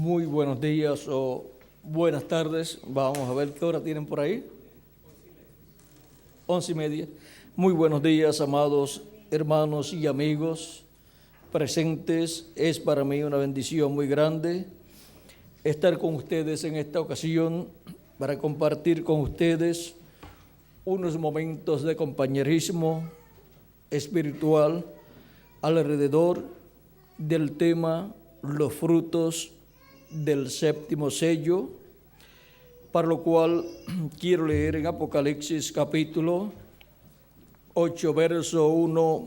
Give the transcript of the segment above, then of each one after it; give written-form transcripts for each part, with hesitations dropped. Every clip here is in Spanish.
Muy buenos días o buenas tardes. Vamos a ver qué hora tienen por ahí. 11:30. Muy buenos días, amados hermanos y amigos presentes. Es para mí una bendición muy grande estar con ustedes en esta ocasión para compartir con ustedes unos momentos de compañerismo espiritual alrededor del tema los frutos del séptimo sello, para lo cual quiero leer en Apocalipsis capítulo 8, verso 1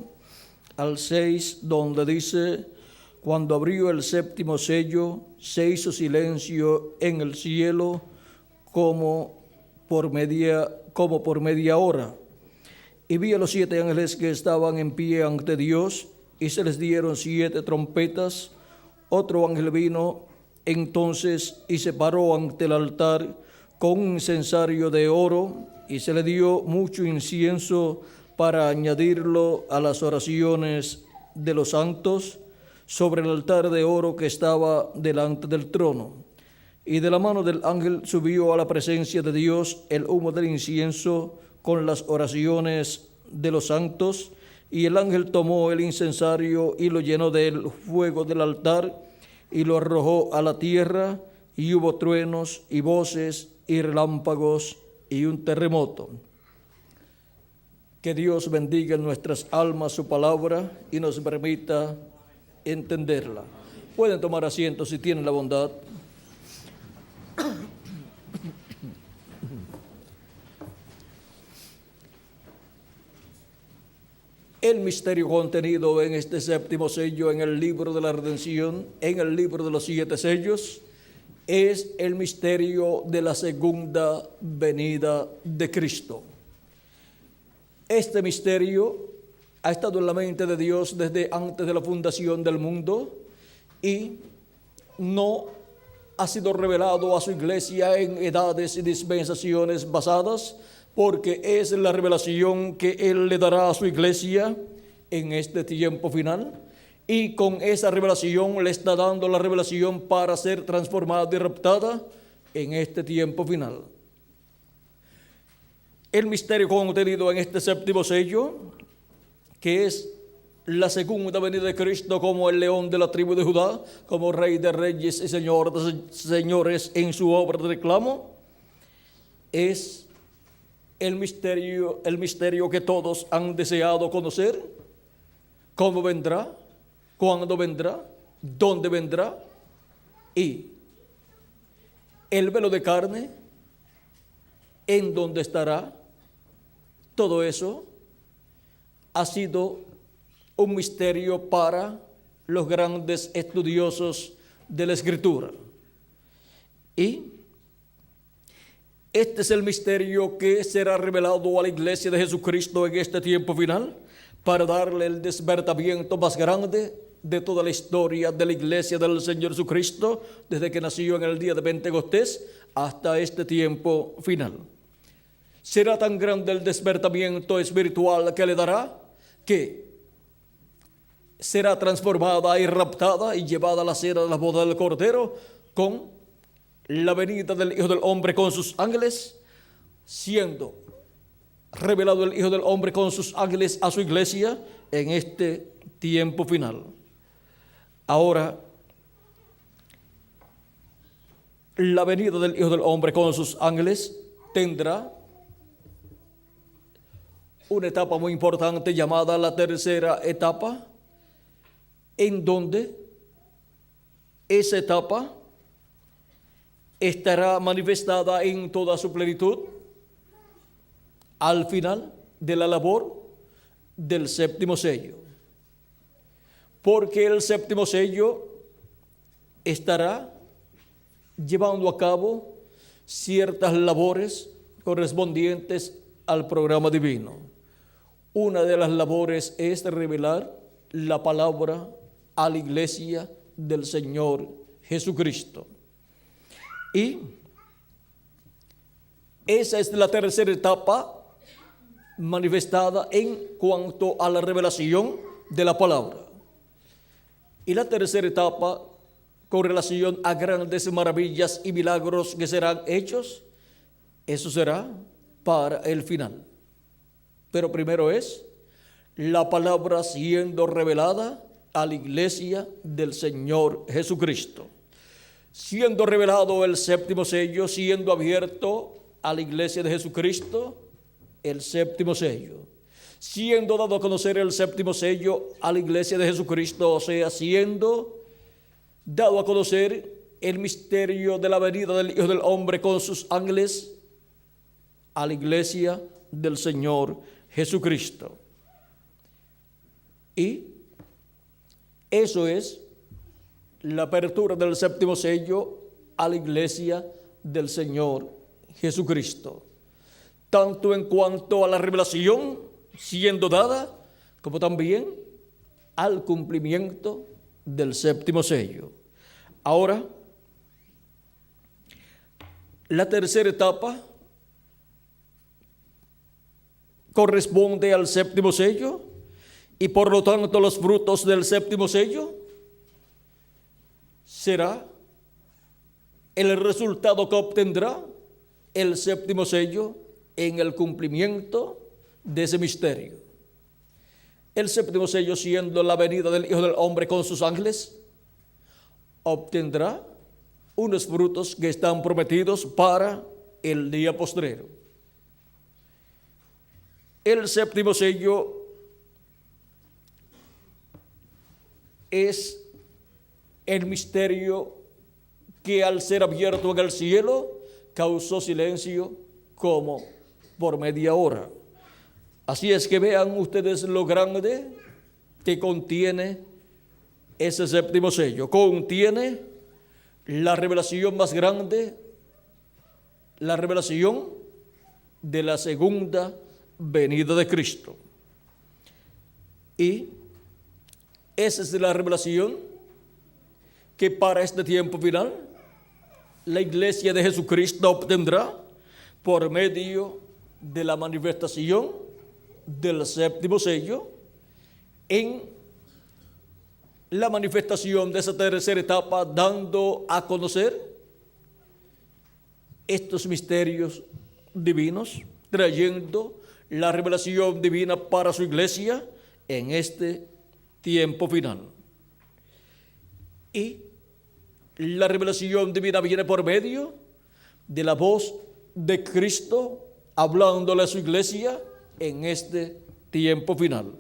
al 6, donde dice: cuando abrió el séptimo sello, se hizo silencio en el cielo como por media hora. Y vi a los 7 ángeles que estaban en pie ante Dios, y se les dieron 7 trompetas. Otro ángel vino entonces y se paró ante el altar con un incensario de oro, y se le dio mucho incienso para añadirlo a las oraciones de los santos sobre el altar de oro que estaba delante del trono. Y de la mano del ángel subió a la presencia de Dios el humo del incienso con las oraciones de los santos, y el ángel tomó el incensario y lo llenó del fuego del altar y lo arrojó a la tierra, y hubo truenos y voces y relámpagos y un terremoto. Que Dios bendiga en nuestras almas su palabra y nos permita entenderla. Pueden tomar asiento si tienen la bondad. El misterio contenido en este séptimo sello, en el libro de la redención, en el libro de los 7 sellos, es el misterio de la segunda venida de Cristo. Este misterio ha estado en la mente de Dios desde antes de la fundación del mundo y no ha sido revelado a su iglesia en edades y dispensaciones basadas, porque es la revelación que Él le dará a su iglesia en este tiempo final, y con esa revelación le está dando la revelación para ser transformada y raptada en este tiempo final. El misterio contenido en este séptimo sello, que es la segunda venida de Cristo como el león de la tribu de Judá, como Rey de reyes y Señor de señores en su obra de reclamo, es el misterio que todos han deseado conocer. ¿Cómo vendrá? ¿Cuándo vendrá? ¿Dónde vendrá? Y el velo de carne, ¿en dónde estará? Todo eso ha sido un misterio para los grandes estudiosos de la Escritura. Y este es el misterio que será revelado a la iglesia de Jesucristo en este tiempo final, para darle el despertamiento más grande de toda la historia de la iglesia del Señor Jesucristo, desde que nació en el día de Pentecostés hasta este tiempo final. Será tan grande el despertamiento espiritual que le dará, que será transformada y raptada y llevada a la cena de la boda del Cordero con la venida del Hijo del Hombre con sus ángeles, siendo revelado el Hijo del Hombre con sus ángeles a su iglesia en este tiempo final. Ahora, la venida del Hijo del Hombre con sus ángeles tendrá una etapa muy importante llamada la tercera etapa, en donde esa etapa estará manifestada en toda su plenitud al final de la labor del séptimo sello. Porque el séptimo sello estará llevando a cabo ciertas labores correspondientes al programa divino. Una de las labores es revelar la palabra a la iglesia del Señor Jesucristo. Y esa es la tercera etapa manifestada en cuanto a la revelación de la palabra. Y la tercera etapa con relación a grandes maravillas y milagros que serán hechos, eso será para el final. Pero primero es la palabra siendo revelada a la iglesia del Señor Jesucristo. Siendo revelado el séptimo sello, siendo abierto a la iglesia de Jesucristo, el séptimo sello. Siendo dado a conocer el séptimo sello a la iglesia de Jesucristo, o sea, siendo dado a conocer el misterio de la venida del Hijo del Hombre con sus ángeles a la iglesia del Señor Jesucristo. Y eso es la apertura del séptimo sello a la iglesia del Señor Jesucristo, tanto en cuanto a la revelación siendo dada, como también al cumplimiento del séptimo sello. Ahora, la tercera etapa corresponde al séptimo sello y por lo tanto los frutos del séptimo sello será el resultado que obtendrá el séptimo sello en el cumplimiento de ese misterio. El séptimo sello, siendo la venida del Hijo del Hombre con sus ángeles, obtendrá unos frutos que están prometidos para el día postrero. El séptimo sello es el misterio que al ser abierto en el cielo causó silencio como por media hora. Así es que vean ustedes lo grande que contiene ese séptimo sello. Contiene la revelación más grande, la revelación de la segunda venida de Cristo. Y esa es la revelación que para este tiempo final la iglesia de Jesucristo obtendrá por medio de la manifestación del séptimo sello en la manifestación de esa tercera etapa, dando a conocer estos misterios divinos, trayendo la revelación divina para su iglesia en este tiempo final. Y la revelación divina viene por medio de la voz de Cristo hablándole a su iglesia en este tiempo final.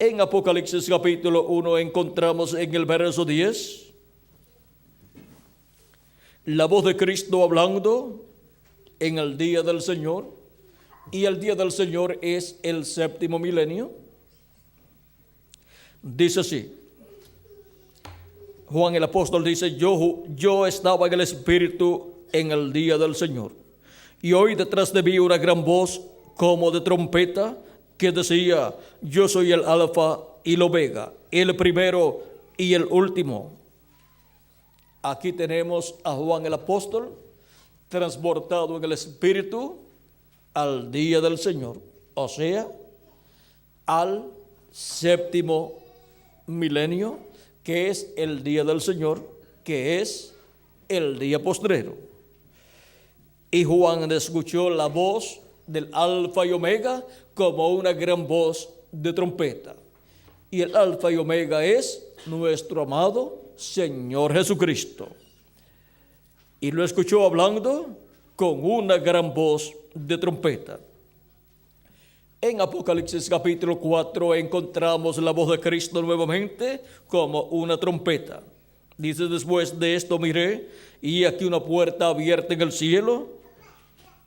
En Apocalipsis capítulo 1 encontramos en el verso 10 la voz de Cristo hablando en el día del Señor, y el día del Señor es el séptimo milenio. Dice así, Juan el apóstol dice, yo estaba en el Espíritu en el día del Señor, y oí detrás de mí una gran voz como de trompeta que decía, yo soy el Alfa y el Omega, el primero y el último. Aquí tenemos a Juan el apóstol transportado en el Espíritu al día del Señor, o sea, al séptimo milenio, que es el día del Señor, que es el día postrero. Y Juan escuchó la voz del Alfa y Omega como una gran voz de trompeta. Y el Alfa y Omega es nuestro amado Señor Jesucristo. Y lo escuchó hablando con una gran voz de trompeta. En Apocalipsis capítulo 4 encontramos la voz de Cristo nuevamente como una trompeta. Dice, después de esto miré, y aquí una puerta abierta en el cielo,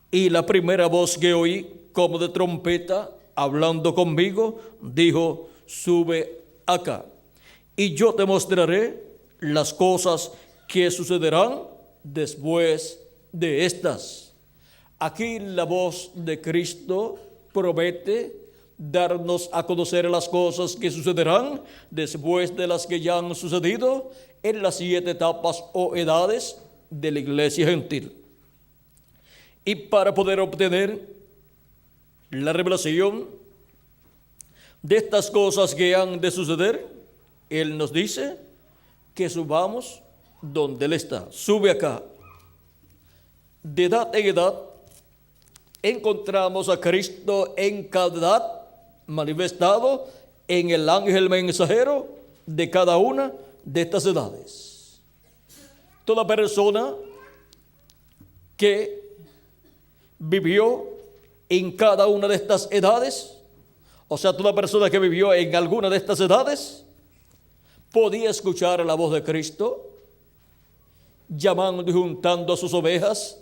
y la primera voz que oí como de trompeta hablando conmigo, dijo, sube acá, y yo te mostraré las cosas que sucederán después de estas. Aquí la voz de Cristo promete darnos a conocer las cosas que sucederán después de las que ya han sucedido en las 7 etapas o edades de la iglesia gentil. Y para poder obtener la revelación de estas cosas que han de suceder, Él nos dice que subamos donde Él está. Sube acá. De edad en edad, encontramos a Cristo en cada edad manifestado en el ángel mensajero de cada una de estas edades. Toda persona que vivió en cada una de estas edades, o sea, toda persona que vivió en alguna de estas edades, podía escuchar la voz de Cristo, llamando y juntando a sus ovejas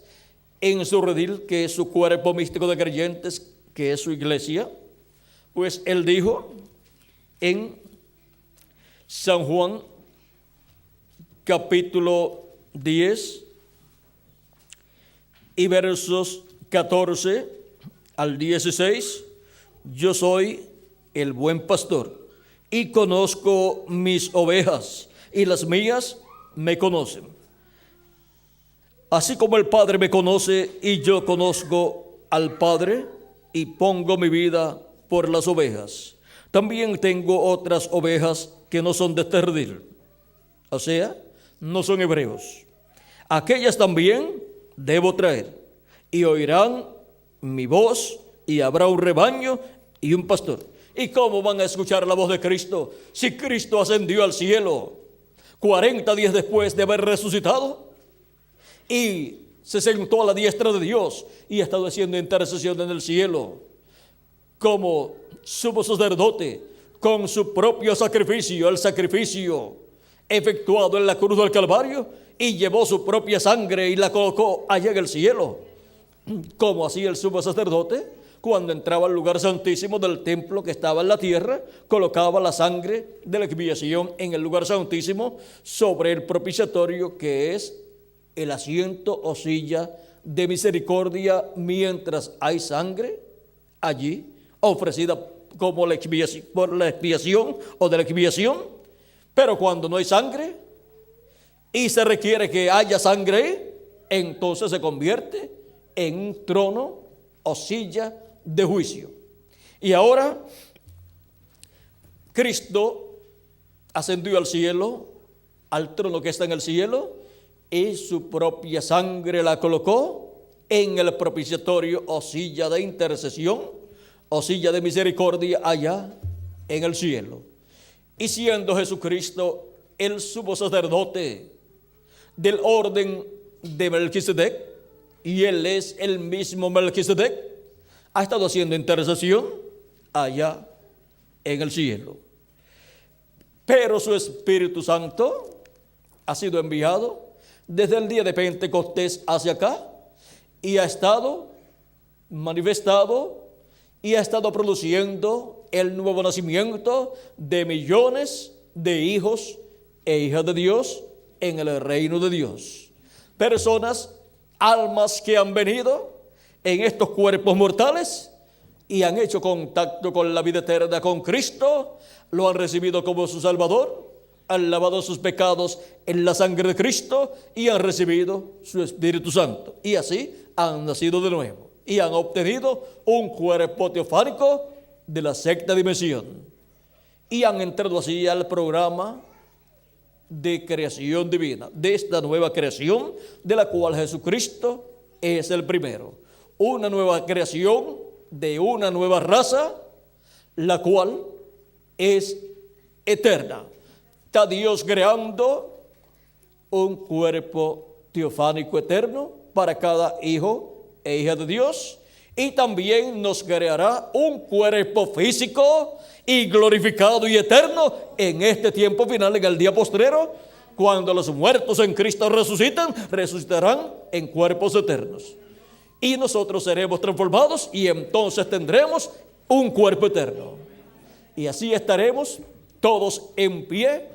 en su redil, que es su cuerpo místico de creyentes, que es su iglesia. Pues Él dijo en San Juan, capítulo 10, y versos 14 al 16, yo soy el buen pastor y conozco mis ovejas y las mías me conocen. Así como el Padre me conoce y yo conozco al Padre y pongo mi vida por las ovejas. También tengo otras ovejas que no son de este redil, o sea, no son hebreos. Aquellas también debo traer y oirán mi voz y habrá un rebaño y un pastor. ¿Y cómo van a escuchar la voz de Cristo si Cristo ascendió al cielo 40 días después de haber resucitado y se sentó a la diestra de Dios y ha estado haciendo intercesión en el cielo como sumo sacerdote con su propio sacrificio, el sacrificio efectuado en la cruz del Calvario, y llevó su propia sangre y la colocó allá en el cielo? Como hacía el sumo sacerdote cuando entraba al lugar santísimo del templo que estaba en la tierra, colocaba la sangre de la expiación en el lugar santísimo sobre el propiciatorio, que es el asiento o silla de misericordia, mientras hay sangre allí ofrecida como la expiación, por la expiación o de la expiación. Pero cuando no hay sangre y se requiere que haya sangre, entonces se convierte en un trono o silla de juicio. Y ahora Cristo ascendió al cielo, al trono que está en el cielo, y su propia sangre la colocó en el propiciatorio o silla de intercesión o silla de misericordia allá en el cielo. Y siendo Jesucristo el sumo sacerdote del orden de Melquisedec, y Él es el mismo Melquisedec, ha estado haciendo intercesión allá en el cielo. Pero su Espíritu Santo ha sido enviado desde el día de Pentecostés hacia acá y ha estado manifestado y ha estado produciendo el nuevo nacimiento de millones de hijos e hijas de Dios en el reino de Dios. Personas, almas que han venido en estos cuerpos mortales y han hecho contacto con la vida eterna con Cristo, lo han recibido como su Salvador, han lavado sus pecados en la sangre de Cristo y han recibido su Espíritu Santo. Y así han nacido de nuevo y han obtenido un cuerpo teofánico de la sexta dimensión. Y han entrado así al programa de creación divina, de esta nueva creación de la cual Jesucristo es el primero. Una nueva creación de una nueva raza, la cual es eterna. Está Dios creando un cuerpo teofánico eterno para cada hijo e hija de Dios, y también nos creará un cuerpo físico y glorificado y eterno en este tiempo final, en el día postrero, cuando los muertos en Cristo resucitarán en cuerpos eternos. Y nosotros seremos transformados y entonces tendremos un cuerpo eterno. Y así estaremos todos en pie,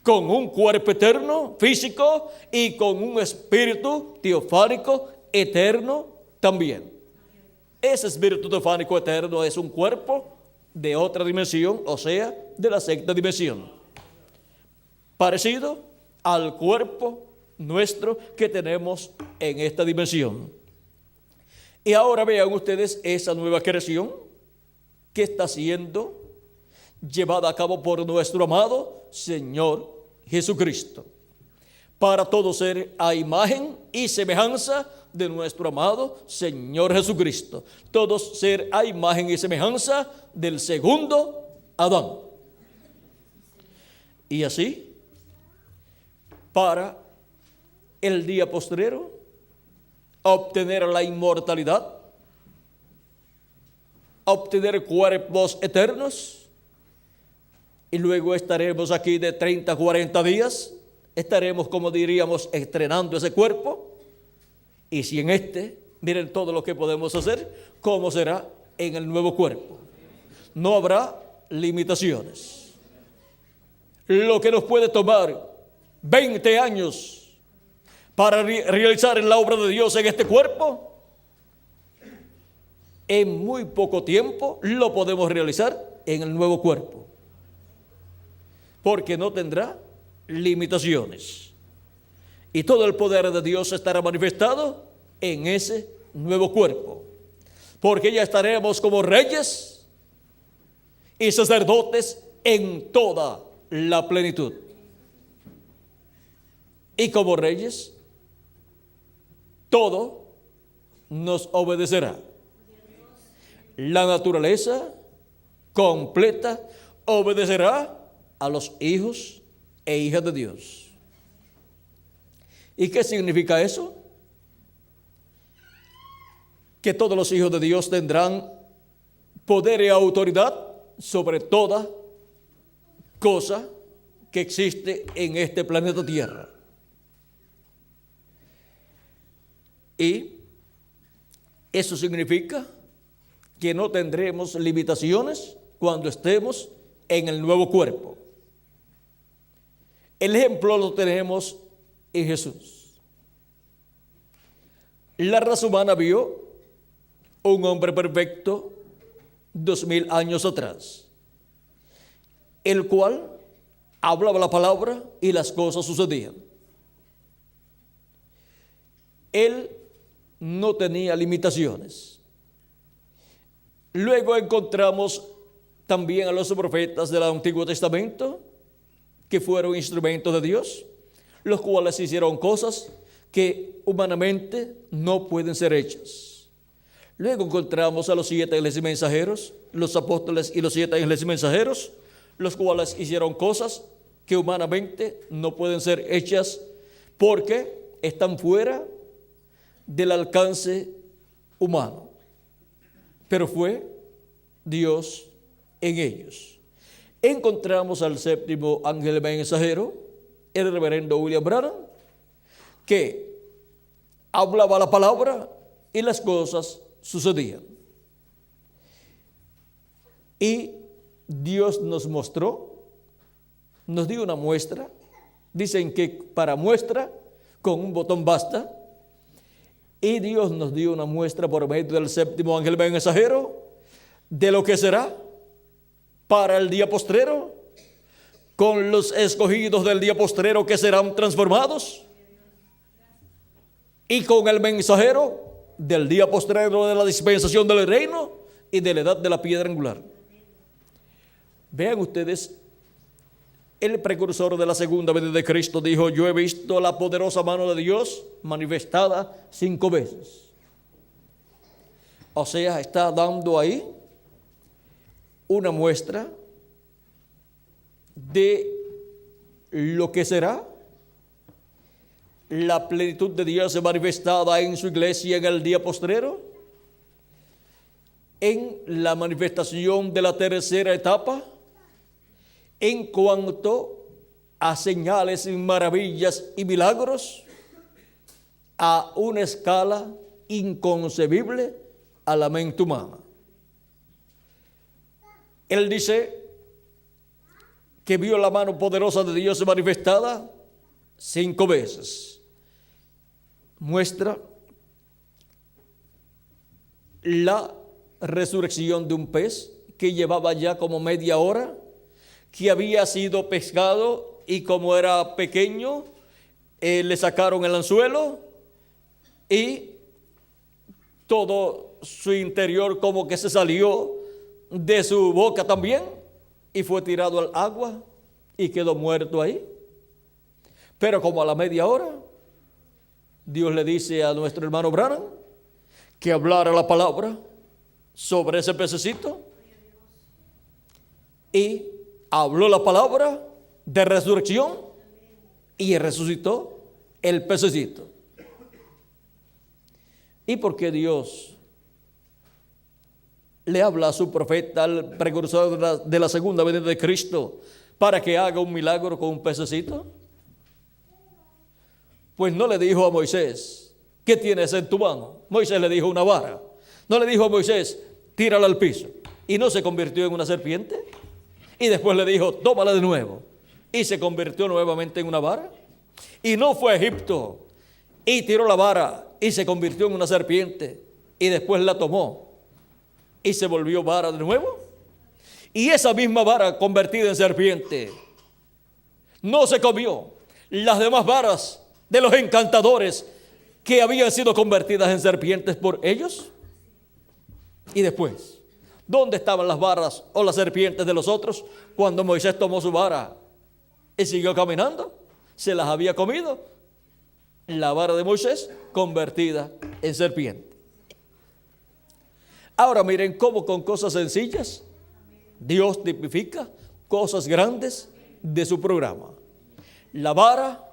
con un cuerpo eterno, físico, y con un espíritu teofánico eterno también. Ese espíritu teofánico eterno es un cuerpo de otra dimensión, o sea, de la sexta dimensión, parecido al cuerpo nuestro que tenemos en esta dimensión. Y ahora vean ustedes esa nueva creación que está siendo llevada a cabo por nuestro amado Señor Jesucristo. para todo ser a imagen y semejanza de nuestro amado Señor Jesucristo. Todos ser a imagen y semejanza del segundo Adán. Y así, para el día postrero, obtener la inmortalidad, obtener cuerpos eternos, y luego estaremos aquí de 30 a 40 días, estaremos, como diríamos, estrenando ese cuerpo. Y si en miren todo lo que podemos hacer, ¿cómo será en el nuevo cuerpo? No habrá limitaciones. Lo que nos puede tomar 20 años para realizar la obra de Dios en este cuerpo, en muy poco tiempo lo podemos realizar en el nuevo cuerpo, porque no tendrá limitaciones. Y todo el poder de Dios estará manifestado en ese nuevo cuerpo, porque ya estaremos como reyes y sacerdotes en toda la plenitud. Y como reyes, todo nos obedecerá. La naturaleza completa obedecerá a los hijos e hijas de Dios. ¿Y qué significa eso? Que todos los hijos de Dios tendrán poder y autoridad sobre toda cosa que existe en este planeta Tierra. Y eso significa que no tendremos limitaciones cuando estemos en el nuevo cuerpo. El ejemplo lo tenemos en Jesús. La raza humana vio un hombre perfecto 2000 años atrás, el cual hablaba la palabra y las cosas sucedían. Él no tenía limitaciones. Luego encontramos también a los profetas del Antiguo Testamento, que fueron instrumentos de Dios, los cuales hicieron cosas que humanamente no pueden ser hechas. Luego encontramos a los 7 ángeles y mensajeros, los apóstoles y los 7 ángeles y mensajeros, los cuales hicieron cosas que humanamente no pueden ser hechas porque están fuera del alcance humano. Pero fue Dios en ellos. Encontramos al 7º ángel mensajero, el reverendo William Branham, que hablaba la palabra y las cosas sucedían. Y Dios nos mostró, nos dio una muestra. Dicen que para muestra con un botón basta. Y Dios nos dio una muestra por medio del 7º ángel mensajero de lo que será para el día postrero, con los escogidos del día postrero que serán transformados, y con el mensajero del día postrero de la dispensación del reino y de la edad de la piedra angular. Vean ustedes, el precursor de la segunda venida de Cristo dijo: yo he visto la poderosa mano de Dios manifestada 5 veces. O sea, está dando ahí una muestra de lo que será la plenitud de Dios manifestada en su iglesia en el día postrero, en la manifestación de la tercera etapa, en cuanto a señales, maravillas y milagros, a una escala inconcebible a la mente humana. Él dice que vio la mano poderosa de Dios manifestada 5 veces. Muestra la resurrección de un pez que llevaba ya como media hora, que había sido pescado y como era pequeño, le sacaron el anzuelo y todo su interior como que se salió de su boca también y fue tirado al agua y quedó muerto ahí. Pero como a la media hora, Dios le dice a nuestro hermano Branham que hablara la palabra sobre ese pececito, y habló la palabra de resurrección y resucitó el pececito. ¿Y por qué Dios le habla a su profeta, al precursor de la segunda venida de Cristo, para que haga un milagro con un pececito? Pues no le dijo a Moisés, ¿qué tienes en tu mano? Moisés le dijo una vara. No le dijo a Moisés, tírala al piso. Y no se convirtió en una serpiente. Y después le dijo, tómala de nuevo. Y se convirtió nuevamente en una vara. Y no fue a Egipto y tiró la vara y se convirtió en una serpiente. Y después la tomó y se volvió vara de nuevo. Y esa misma vara convertida en serpiente no se comió las demás varas de los encantadores que habían sido convertidas en serpientes por ellos. Y después, ¿dónde estaban las varas o las serpientes de los otros cuando Moisés tomó su vara y siguió caminando? Se las había comido la vara de Moisés convertida en serpiente. Ahora miren cómo con cosas sencillas Dios tipifica cosas grandes de su programa. La vara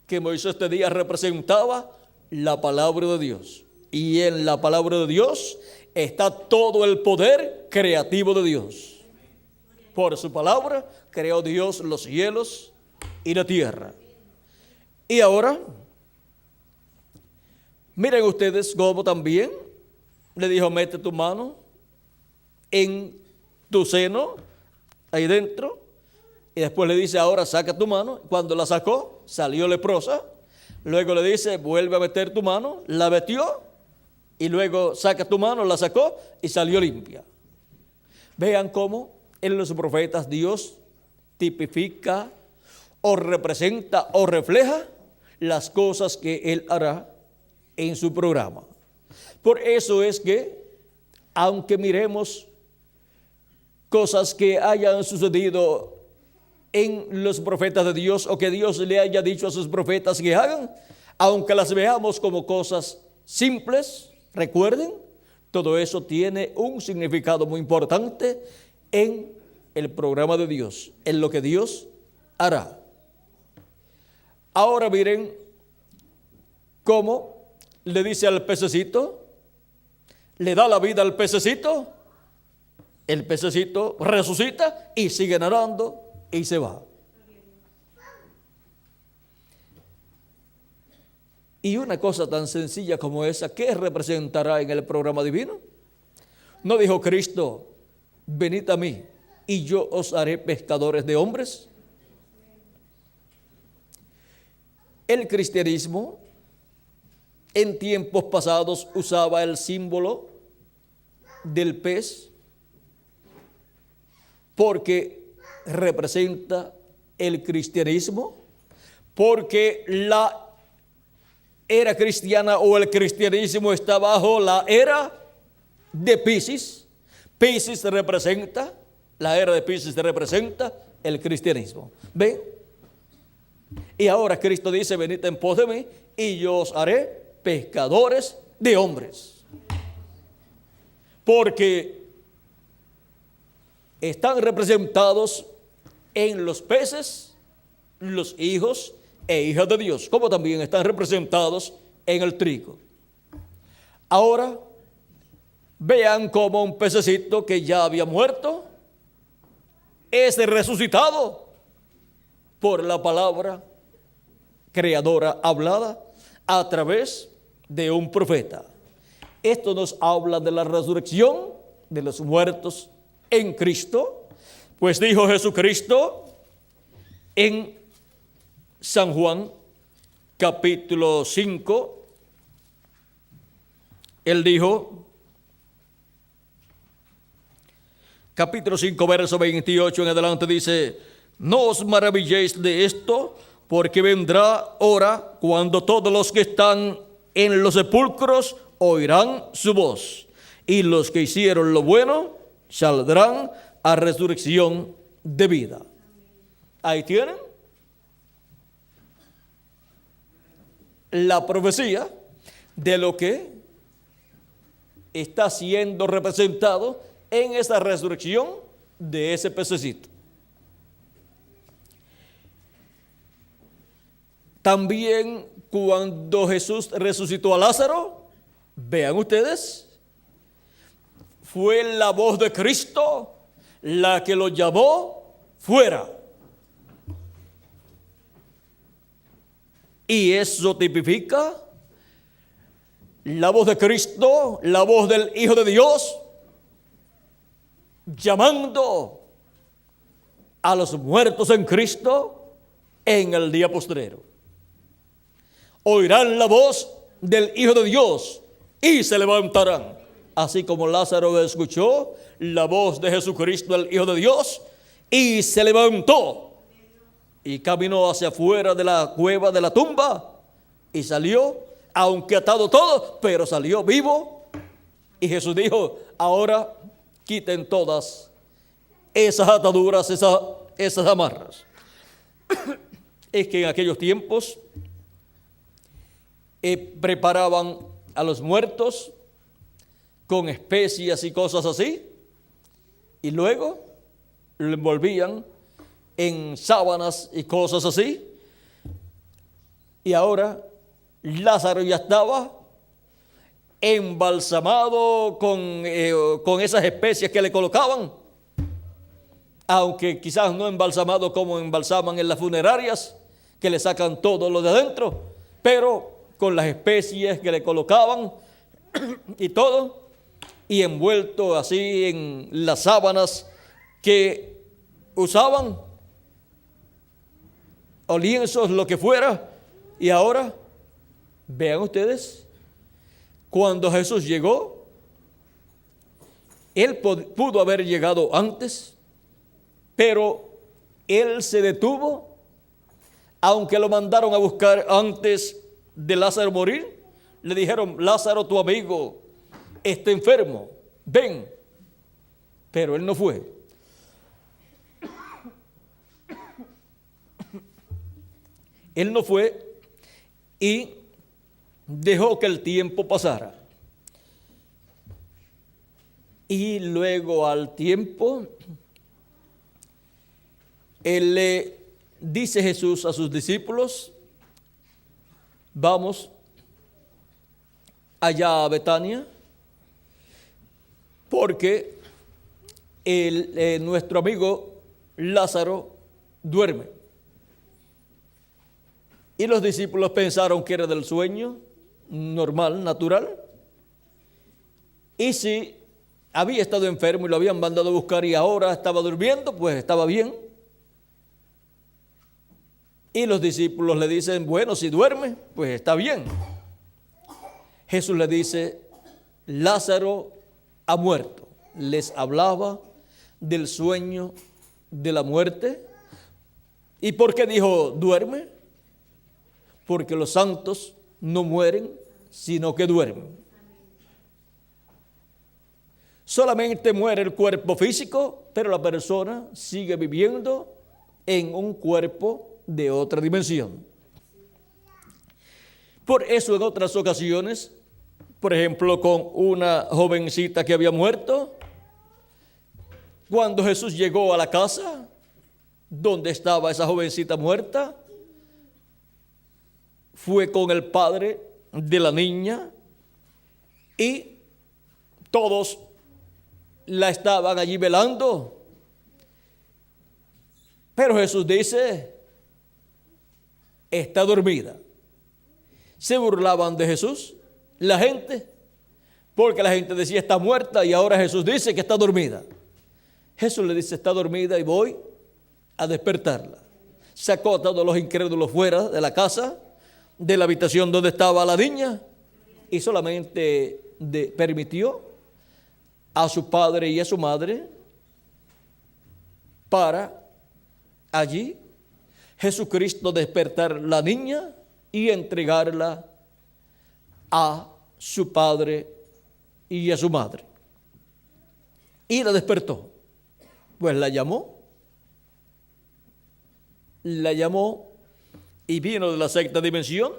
que Moisés tenía representaba la palabra de Dios. Y en la palabra de Dios está todo el poder creativo de Dios. Por su palabra creó Dios los cielos y la tierra. Y ahora, miren ustedes cómo también le dijo, mete tu mano en tu seno, ahí dentro. Y después le dice, ahora saca tu mano. Cuando la sacó, salió leprosa. Luego le dice, vuelve a meter tu mano. La metió. Y luego saca tu mano, la sacó y salió limpia. Vean cómo en los profetas Dios tipifica o representa o refleja las cosas que Él hará en su programa. Por eso es que, aunque miremos cosas que hayan sucedido en los profetas de Dios o que Dios le haya dicho a sus profetas que hagan, aunque las veamos como cosas simples, recuerden, todo eso tiene un significado muy importante en el programa de Dios, en lo que Dios hará. Ahora miren cómo le dice al pececito, le da la vida al pececito, el pececito resucita y sigue nadando y se va. Y una cosa tan sencilla como esa, ¿qué representará en el programa divino? ¿No dijo Cristo, venid a mí y yo os haré pescadores de hombres? El cristianismo en tiempos pasados usaba el símbolo del pez porque representa el cristianismo, porque la era cristiana o el cristianismo está bajo la era de Piscis. Piscis representa, la era de Piscis representa el cristianismo. ¿Ven? Y ahora Cristo dice, venid en pos de mí y yo os haré pescadores de hombres. Porque están representados en los peces, los hijos e hijas de Dios, como también están representados en el trigo. Ahora, vean cómo un pececito que ya había muerto es resucitado por la palabra creadora hablada a través de un profeta. Esto nos habla de la resurrección de los muertos en Cristo, pues dijo Jesucristo en San Juan capítulo 5, Él dijo, capítulo 5 verso 28 en adelante dice, no os maravilléis de esto, porque vendrá hora cuando todos los que están en los sepulcros oirán su voz, y los que hicieron lo bueno saldrán a resurrección de vida. Ahí tienen. la profecía de lo que está siendo representado en esa resurrección de ese pececito. También cuando Jesús resucitó a Lázaro, vean ustedes, fue la voz de Cristo la que lo llamó fuera. Y eso tipifica la voz de Cristo, la voz del Hijo de Dios, llamando a los muertos en Cristo en el día postrero. Oirán la voz del Hijo de Dios y se levantarán. Así como Lázaro escuchó la voz de Jesucristo, el Hijo de Dios, y se levantó y caminó hacia afuera de la cueva, de la tumba, y salió, aunque atado todo, pero salió vivo. Y Jesús dijo: ahora quiten todas esas ataduras, esas amarras. Es que en aquellos tiempos preparaban a los muertos con especias y cosas así, y luego lo envolvían en sábanas y cosas así. Y ahora Lázaro ya estaba embalsamado con esas especias que le colocaban, aunque quizás no embalsamado como embalsaman en las funerarias, que le sacan todo lo de adentro, pero con las especies que le colocaban y todo, y envuelto así en las sábanas que usaban, o lienzos, lo que fuera. Y ahora, vean ustedes, cuando Jesús llegó, Él pudo haber llegado antes, pero Él se detuvo, aunque lo mandaron a buscar antes de Lázaro morir. Le dijeron: Lázaro, tu amigo, está enfermo, ven. Pero Él no fue. Él no fue y dejó que el tiempo pasara. Y luego, al tiempo, Él le dice Jesús a sus discípulos: vamos allá a Betania, porque nuestro amigo Lázaro duerme. Y los discípulos pensaron que era del sueño normal, natural. Y si había estado enfermo y lo habían mandado a buscar y ahora estaba durmiendo, pues estaba bien. Y los discípulos le dicen: bueno, si duerme, pues está bien. Jesús le dice: Lázaro ha muerto. Les hablaba del sueño de la muerte. ¿Y por qué dijo duerme? Porque los santos no mueren, sino que duermen. Solamente muere el cuerpo físico, pero la persona sigue viviendo en un cuerpo de otra dimensión. Por eso, en otras ocasiones, por ejemplo, con una jovencita que había muerto, cuando Jesús llegó a la casa donde estaba esa jovencita muerta, fue con el padre de la niña y todos la estaban allí velando. Pero Jesús dice: está dormida. Se burlaban de Jesús la gente, porque la gente decía: está muerta, y ahora Jesús dice que está dormida. Jesús le dice: está dormida y voy a despertarla. Sacó a todos los incrédulos fuera de la casa, de la habitación donde estaba la niña, y solamente permitió a su padre y a su madre para allí Jesucristo despertar la niña y entregarla a su padre y a su madre. Y la despertó. Pues la llamó y vino de la sexta dimensión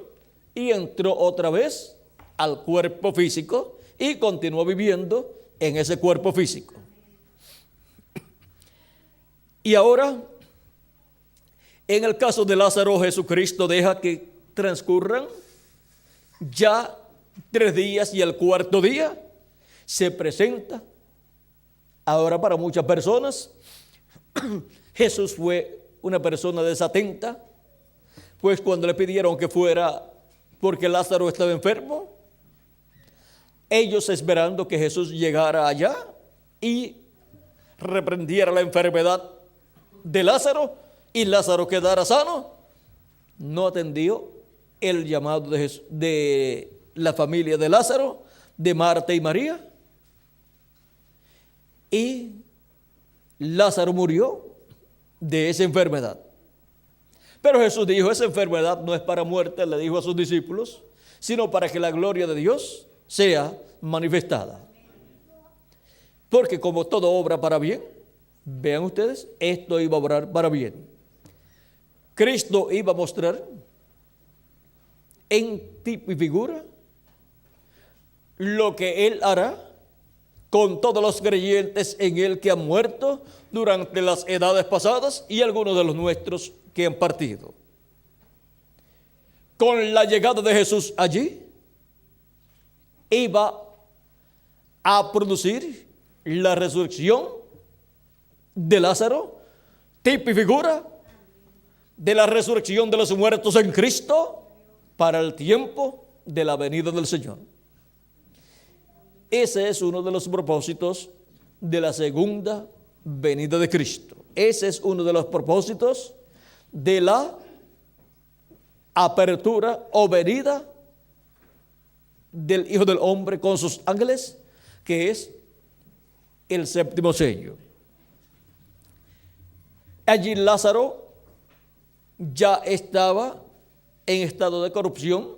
y entró otra vez al cuerpo físico y continuó viviendo en ese cuerpo físico. Y ahora, en el caso de Lázaro, Jesucristo deja que transcurran ya 3 días y el cuarto día se presenta. Ahora, para muchas personas, Jesús fue una persona desatenta, pues cuando le pidieron que fuera porque Lázaro estaba enfermo, ellos esperando que Jesús llegara allá y reprendiera la enfermedad de Lázaro y Lázaro quedara sano, no atendió el llamado de la familia de Lázaro, de Marta y María, y Lázaro murió de esa enfermedad. Pero Jesús dijo, esa enfermedad no es para muerte, le dijo a sus discípulos, sino para que la gloria de Dios sea manifestada. Porque como todo obra para bien, vean ustedes, esto iba a obrar para bien. Cristo iba a mostrar en tipo y figura lo que Él hará con todos los creyentes en Él que han muerto durante las edades pasadas y algunos de los nuestros que han partido. Con la llegada de Jesús allí, iba a producir la resurrección de Lázaro, tipo y figura de la resurrección de los muertos en Cristo para el tiempo de la venida del Señor. Ese es uno de los propósitos de la segunda venida de Cristo. Ese es uno de los propósitos de la apertura o venida del Hijo del Hombre con sus ángeles, que es el séptimo sello. Allí Lázaro ya estaba en estado de corrupción.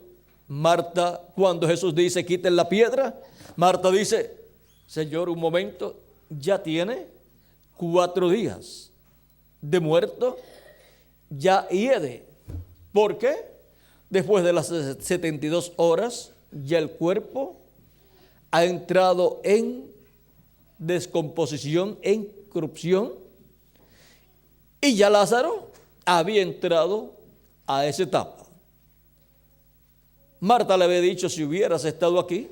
Marta, cuando Jesús dice quiten la piedra, Marta dice, Señor, un momento, ya tiene 4 días de muerto, ya hiede. ¿Por qué? Después de las 72 horas, ya el cuerpo ha entrado en descomposición, en corrupción, y ya Lázaro había entrado a esa etapa. Marta le había dicho, si hubieras estado aquí,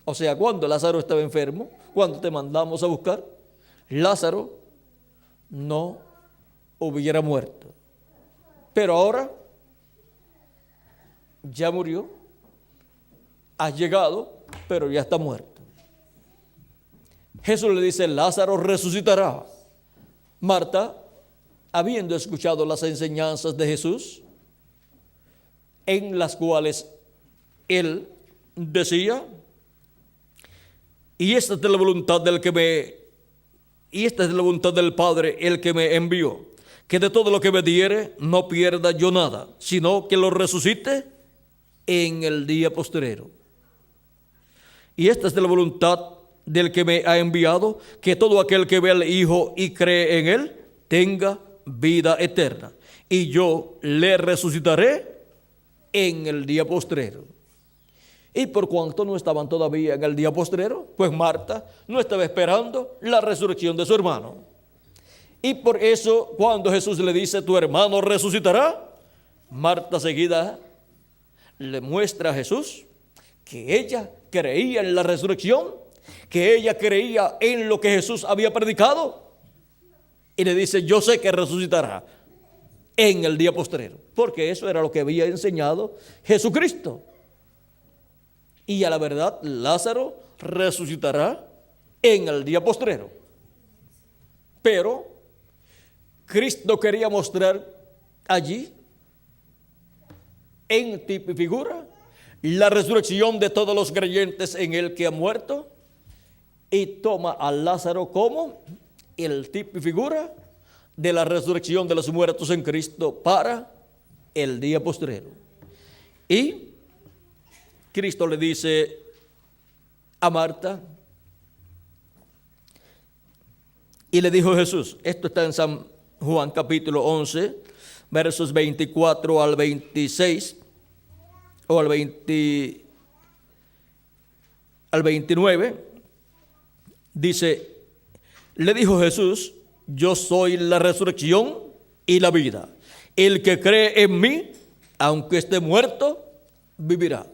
o sea, cuando Lázaro estaba enfermo, cuando te mandamos a buscar, Lázaro no hubiera muerto. Pero ahora ya murió, ha llegado, pero ya está muerto. Jesús le dice, Lázaro resucitará. Marta, habiendo escuchado las enseñanzas de Jesús, en las cuales él decía, y esta es la voluntad del Padre, el que me envió, que de todo lo que me diere no pierda yo nada, sino que lo resucite en el día postrero. Y esta es la voluntad del que me ha enviado, que todo aquel que ve al Hijo y cree en Él, tenga vida eterna. Y yo le resucitaré en el día postrero. Y por cuanto no estaban todavía en el día postrero, pues Marta no estaba esperando la resurrección de su hermano. Y por eso cuando Jesús le dice, tu hermano resucitará, Marta seguida le muestra a Jesús que ella creía en la resurrección, que ella creía en lo que Jesús había predicado. Y le dice, yo sé que resucitará en el día postrero, porque eso era lo que había enseñado Jesucristo. Y a la verdad, Lázaro resucitará en el día postrero. Pero Cristo quería mostrar allí, en tipo y figura, la resurrección de todos los creyentes en el que ha muerto, y toma a Lázaro como el tipo y figura de la resurrección de los muertos en Cristo para el día postrero. Y Cristo le dice a Marta, y le dijo Jesús, esto está en San Juan capítulo 11, versos 24 al 26, o al 29, dice, le dijo Jesús, yo soy la resurrección y la vida. El que cree en mí, aunque esté muerto, vivirá.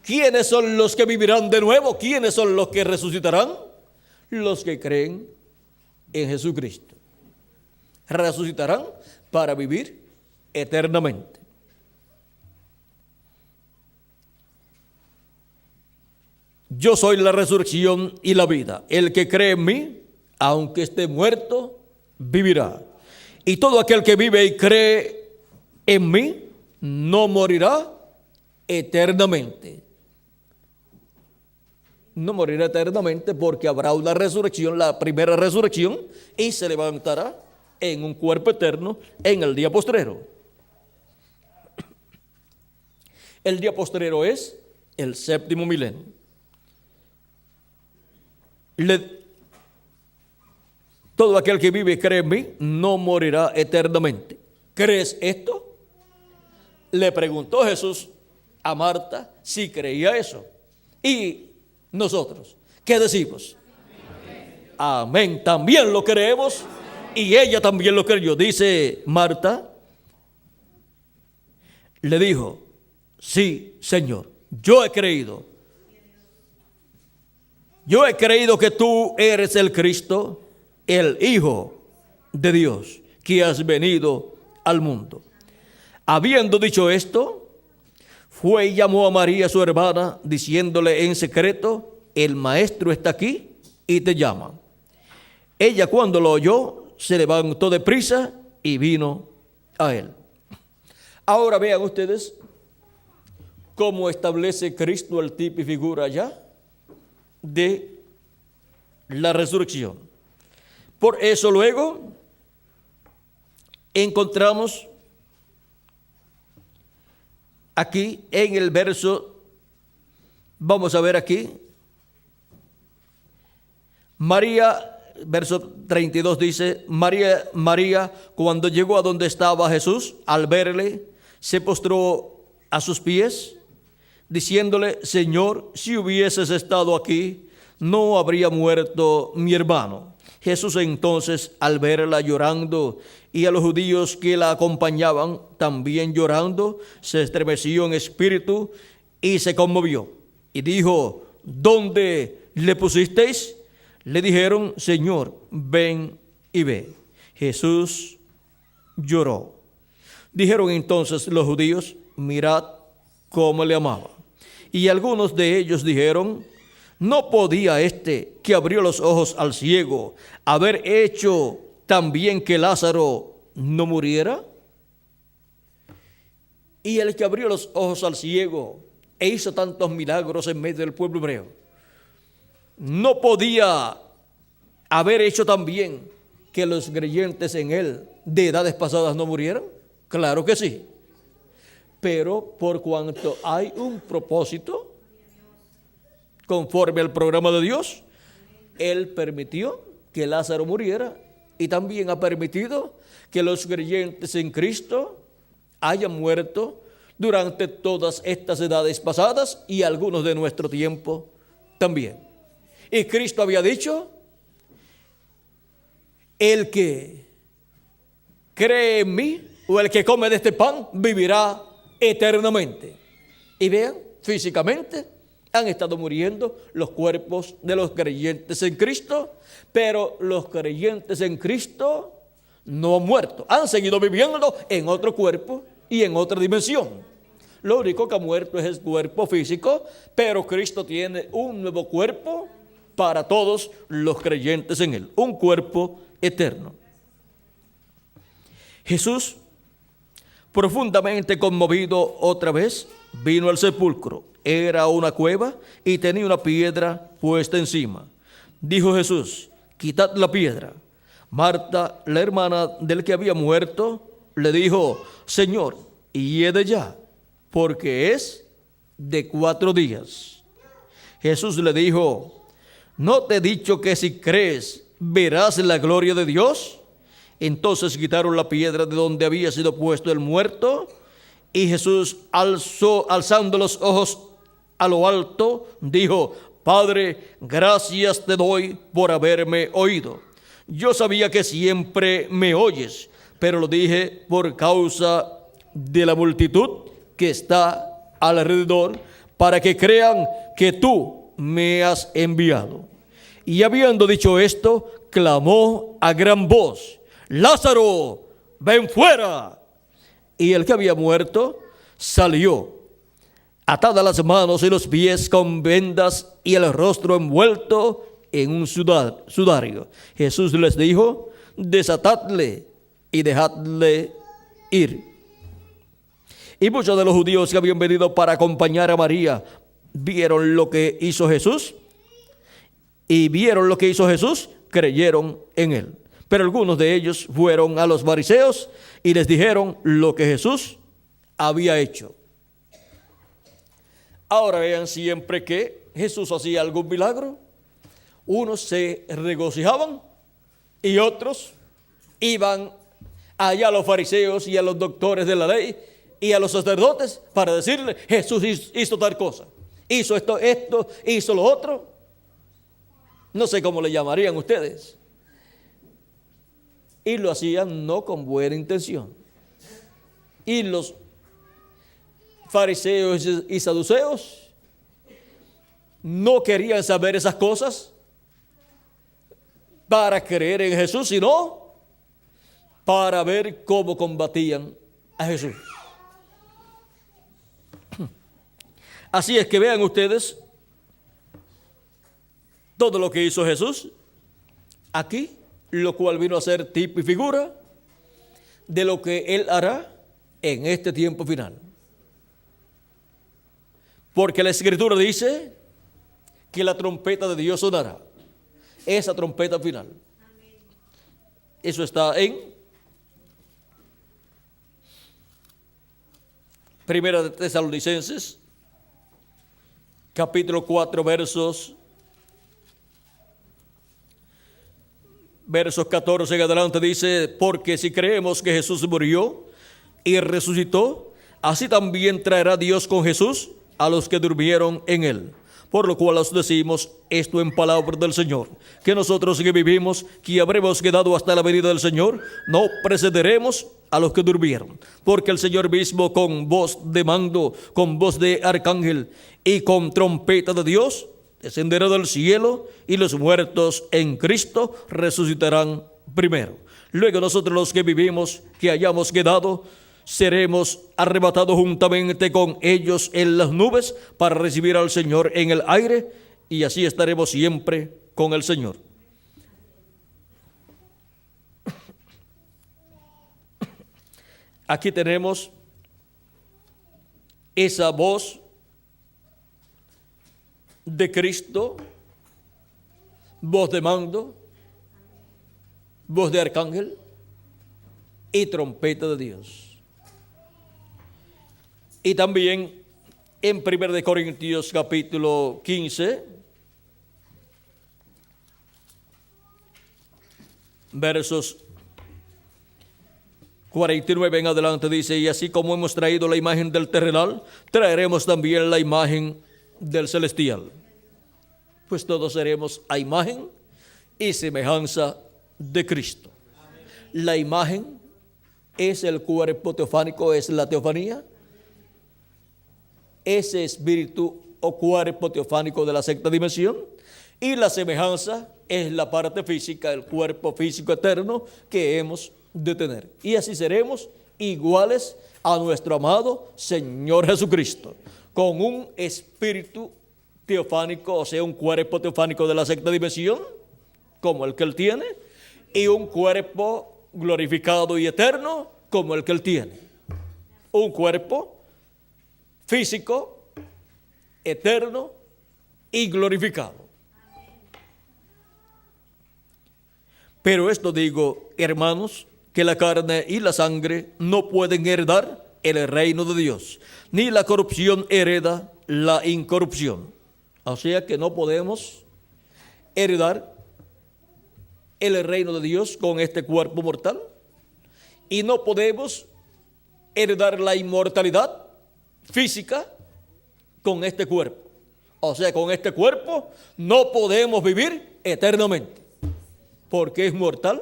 ¿Quiénes son los que vivirán de nuevo? ¿Quiénes son los que resucitarán? Los que creen en Jesucristo. Resucitarán para vivir eternamente. Yo soy la resurrección y la vida. El que cree en mí, aunque esté muerto, vivirá. Y todo aquel que vive y cree en mí, no morirá eternamente. No morirá eternamente porque habrá una resurrección, la primera resurrección, y se levantará en un cuerpo eterno en el día postrero. El día postrero es el séptimo milenio. Todo aquel que vive y cree en mí no morirá eternamente. ¿Crees esto? Le preguntó Jesús a Marta si creía eso. Y nosotros, ¿qué decimos? Amén. Amén. También lo creemos y ella también lo creyó. Dice Marta, le dijo, sí, Señor, yo he creído. Yo he creído que tú eres el Cristo, el Hijo de Dios, que has venido al mundo. Habiendo dicho esto, fue y llamó a María, su hermana, diciéndole en secreto, el Maestro está aquí y te llama. Ella, cuando lo oyó, se levantó de prisa y vino a él. Ahora vean ustedes cómo establece Cristo el tipo y figura ya de la resurrección. Por eso luego encontramos aquí en el verso, vamos a ver aquí, María, verso 32 dice, María, cuando llegó a donde estaba Jesús, al verle, se postró a sus pies, diciéndole, Señor, si hubieses estado aquí, no habría muerto mi hermano. Jesús entonces, al verla llorando, y a los judíos que la acompañaban también llorando, se estremeció en espíritu y se conmovió. Y dijo, ¿dónde le pusisteis? Le dijeron, Señor, ven y ve. Jesús lloró. Dijeron entonces los judíos, mirad cómo le amaba. Y algunos de ellos dijeron, ¿no podía este que abrió los ojos al ciego haber hecho también que Lázaro no muriera? Y el que abrió los ojos al ciego e hizo tantos milagros en medio del pueblo hebreo, ¿no podía haber hecho también que los creyentes en él de edades pasadas no murieran? Claro que sí. Pero por cuanto hay un propósito, conforme al programa de Dios, Él permitió que Lázaro muriera y también ha permitido que los creyentes en Cristo hayan muerto durante todas estas edades pasadas y algunos de nuestro tiempo también. Y Cristo había dicho, el que cree en mí o el que come de este pan vivirá eternamente. Y vean, físicamente han estado muriendo los cuerpos de los creyentes en Cristo, pero los creyentes en Cristo no han muerto, han seguido viviendo en otro cuerpo y en otra dimensión. Lo único que ha muerto es el cuerpo físico, pero Cristo tiene un nuevo cuerpo para todos los creyentes en Él, un cuerpo eterno. Jesús, profundamente conmovido otra vez, vino al sepulcro. Era una cueva y tenía una piedra puesta encima. Dijo Jesús, quitad la piedra. Marta, la hermana del que había muerto, le dijo, Señor, hiede ya, porque es de 4 días. Jesús le dijo, ¿no te he dicho que si crees verás la gloria de Dios? Entonces quitaron la piedra de donde había sido puesto el muerto, Y Jesús alzando los ojos a lo alto, dijo: Padre, gracias te doy por haberme oído. Yo sabía que siempre me oyes, pero lo dije por causa de la multitud que está alrededor, para que crean que tú me has enviado. Y habiendo dicho esto, clamó a gran voz: Lázaro, ven fuera. Y el que había muerto salió, atadas las manos y los pies con vendas y el rostro envuelto en un sudario. Jesús les dijo: desatadle y dejadle ir. Y muchos de los judíos que habían venido para acompañar a María vieron lo que hizo Jesús, y vieron lo que hizo Jesús, creyeron en él. Pero algunos de ellos fueron a los fariseos y les dijeron lo que Jesús había hecho. Ahora vean, siempre que Jesús hacía algún milagro, unos se regocijaban y otros iban allá a los fariseos y a los doctores de la ley y a los sacerdotes para decirle: Jesús hizo tal cosa, hizo esto, hizo lo otro. No sé cómo le llamarían ustedes. Y lo hacían no con buena intención. Y los fariseos y saduceos no querían saber esas cosas para creer en Jesús, sino para ver cómo combatían a Jesús. Así es que vean ustedes todo lo que hizo Jesús aquí, lo cual vino a ser tipo y figura de lo que Él hará en este tiempo final. Porque la Escritura dice que la trompeta de Dios sonará, esa trompeta final. Eso está en Primera de Tesalonicenses, capítulo 4, versos 14 en adelante. Dice: porque si creemos que Jesús murió y resucitó, así también traerá Dios con Jesús a los que durmieron en él. Por lo cual os decimos esto en palabra del Señor, que nosotros que vivimos, que habremos quedado hasta la venida del Señor, no precederemos a los que durmieron. Porque el Señor mismo, con voz de mando, con voz de arcángel y con trompeta de Dios, descenderá del cielo, y los muertos en Cristo resucitarán primero. Luego nosotros los que vivimos, que hayamos quedado, seremos arrebatados juntamente con ellos en las nubes para recibir al Señor en el aire, y así estaremos siempre con el Señor. Aquí tenemos esa voz de Cristo, voz de mando, voz de arcángel y trompeta de Dios. Y también en 1 Corintios capítulo 15, versos 49 en adelante, dice: y así como hemos traído la imagen del terrenal, traeremos también la imagen del celestial. Pues todos seremos a imagen y semejanza de Cristo. La imagen es el cuerpo teofánico, es la teofanía. Ese espíritu o cuerpo teofánico de la sexta dimensión. Y la semejanza es la parte física, el cuerpo físico eterno que hemos de tener. Y así seremos iguales a nuestro amado Señor Jesucristo, con un espíritu teofánico, o sea, un cuerpo teofánico de la sexta dimensión, como el que Él tiene, y un cuerpo glorificado y eterno, como el que Él tiene. Un cuerpo físico, eterno y glorificado. Pero esto digo, hermanos, que la carne y la sangre no pueden heredar el reino de Dios, ni la corrupción hereda la incorrupción. O sea que no podemos heredar el reino de Dios con este cuerpo mortal, y no podemos heredar la inmortalidad física con este cuerpo. O sea, con este cuerpo no podemos vivir eternamente, porque es mortal,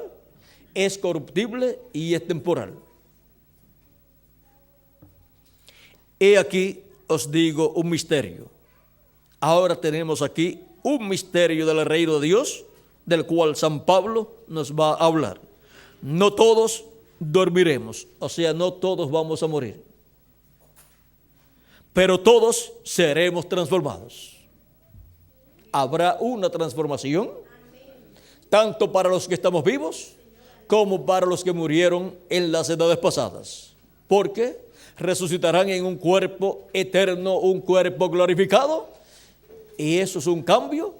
es corruptible y es temporal. He aquí os digo un misterio. Ahora tenemos aquí un misterio del reino de Dios, del cual San Pablo nos va a hablar. No todos dormiremos, o sea, no todos vamos a morir, pero todos seremos transformados. Habrá una transformación, tanto para los que estamos vivos, como para los que murieron en las edades pasadas, porque resucitarán en un cuerpo eterno, un cuerpo glorificado, y eso es un cambio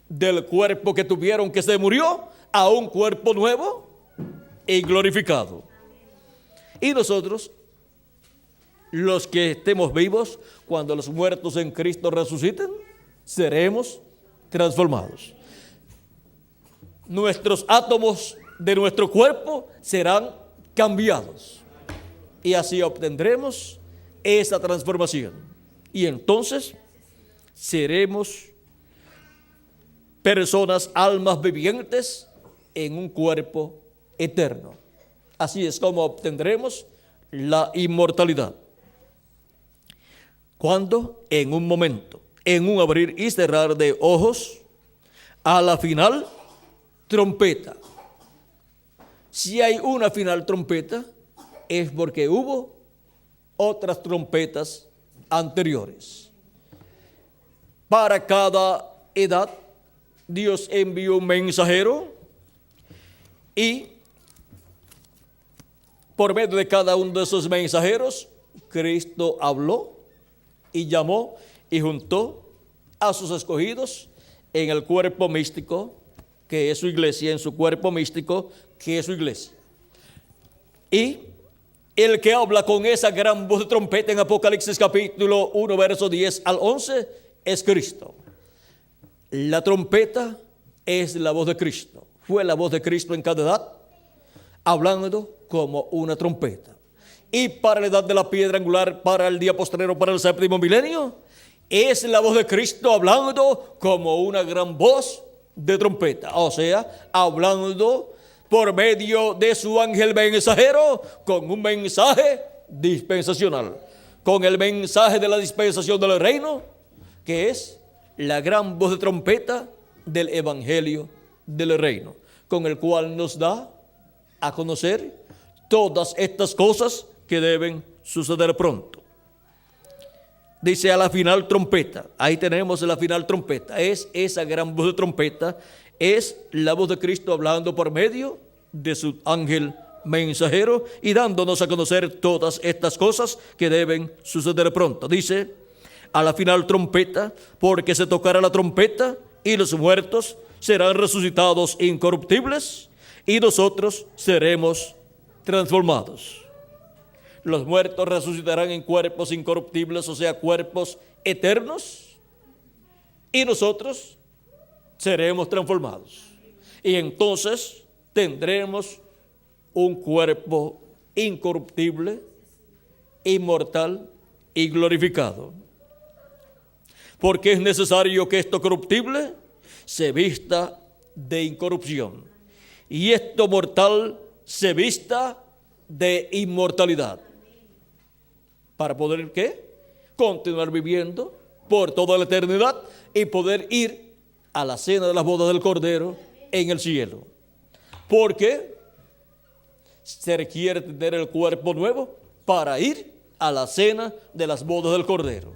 del cuerpo que tuvieron que se murió a un cuerpo nuevo y glorificado. Y nosotros, los que estemos vivos, cuando los muertos en Cristo resuciten, seremos transformados. Nuestros átomos de nuestro cuerpo serán cambiados y así obtendremos esa transformación. Y entonces seremos personas, almas vivientes en un cuerpo eterno. Así es como obtendremos la inmortalidad. Cuando en un momento, en un abrir y cerrar de ojos, a la final trompeta. Si hay una final trompeta, es porque hubo otras trompetas anteriores. Para cada edad, Dios envió un mensajero y por medio de cada uno de esos mensajeros, Cristo habló y llamó y juntó a sus escogidos en el cuerpo místico, que es su iglesia, en su cuerpo místico, que es su iglesia. Y el que habla con esa gran voz de trompeta en Apocalipsis capítulo 1, verso 10 al 11, es Cristo. La trompeta es la voz de Cristo. Fue la voz de Cristo en cada edad, hablando como una trompeta. Y para la edad de la piedra angular, para el día postrero, para el séptimo milenio, es la voz de Cristo hablando como una gran voz de trompeta. O sea, hablando por medio de su ángel mensajero con un mensaje dispensacional, con el mensaje de la dispensación del reino, que es la gran voz de trompeta del evangelio del reino, con el cual nos da a conocer todas estas cosas que deben suceder pronto. Dice a la final trompeta, ahí tenemos la final trompeta, es esa gran voz de trompeta, es la voz de Cristo hablando por medio de su ángel mensajero y dándonos a conocer todas estas cosas que deben suceder pronto. Dice a la final trompeta, porque se tocará la trompeta y los muertos serán resucitados incorruptibles y nosotros seremos transformados. Los muertos resucitarán en cuerpos incorruptibles, o sea, cuerpos eternos, y nosotros seremos transformados. Y entonces tendremos un cuerpo incorruptible, inmortal y glorificado. Porque es necesario que esto corruptible se vista de incorrupción y esto mortal se vista de inmortalidad. Para poder, ¿qué? Continuar viviendo por toda la eternidad y poder ir a la cena de las bodas del Cordero en el cielo. Porque se requiere tener el cuerpo nuevo para ir a la cena de las bodas del Cordero.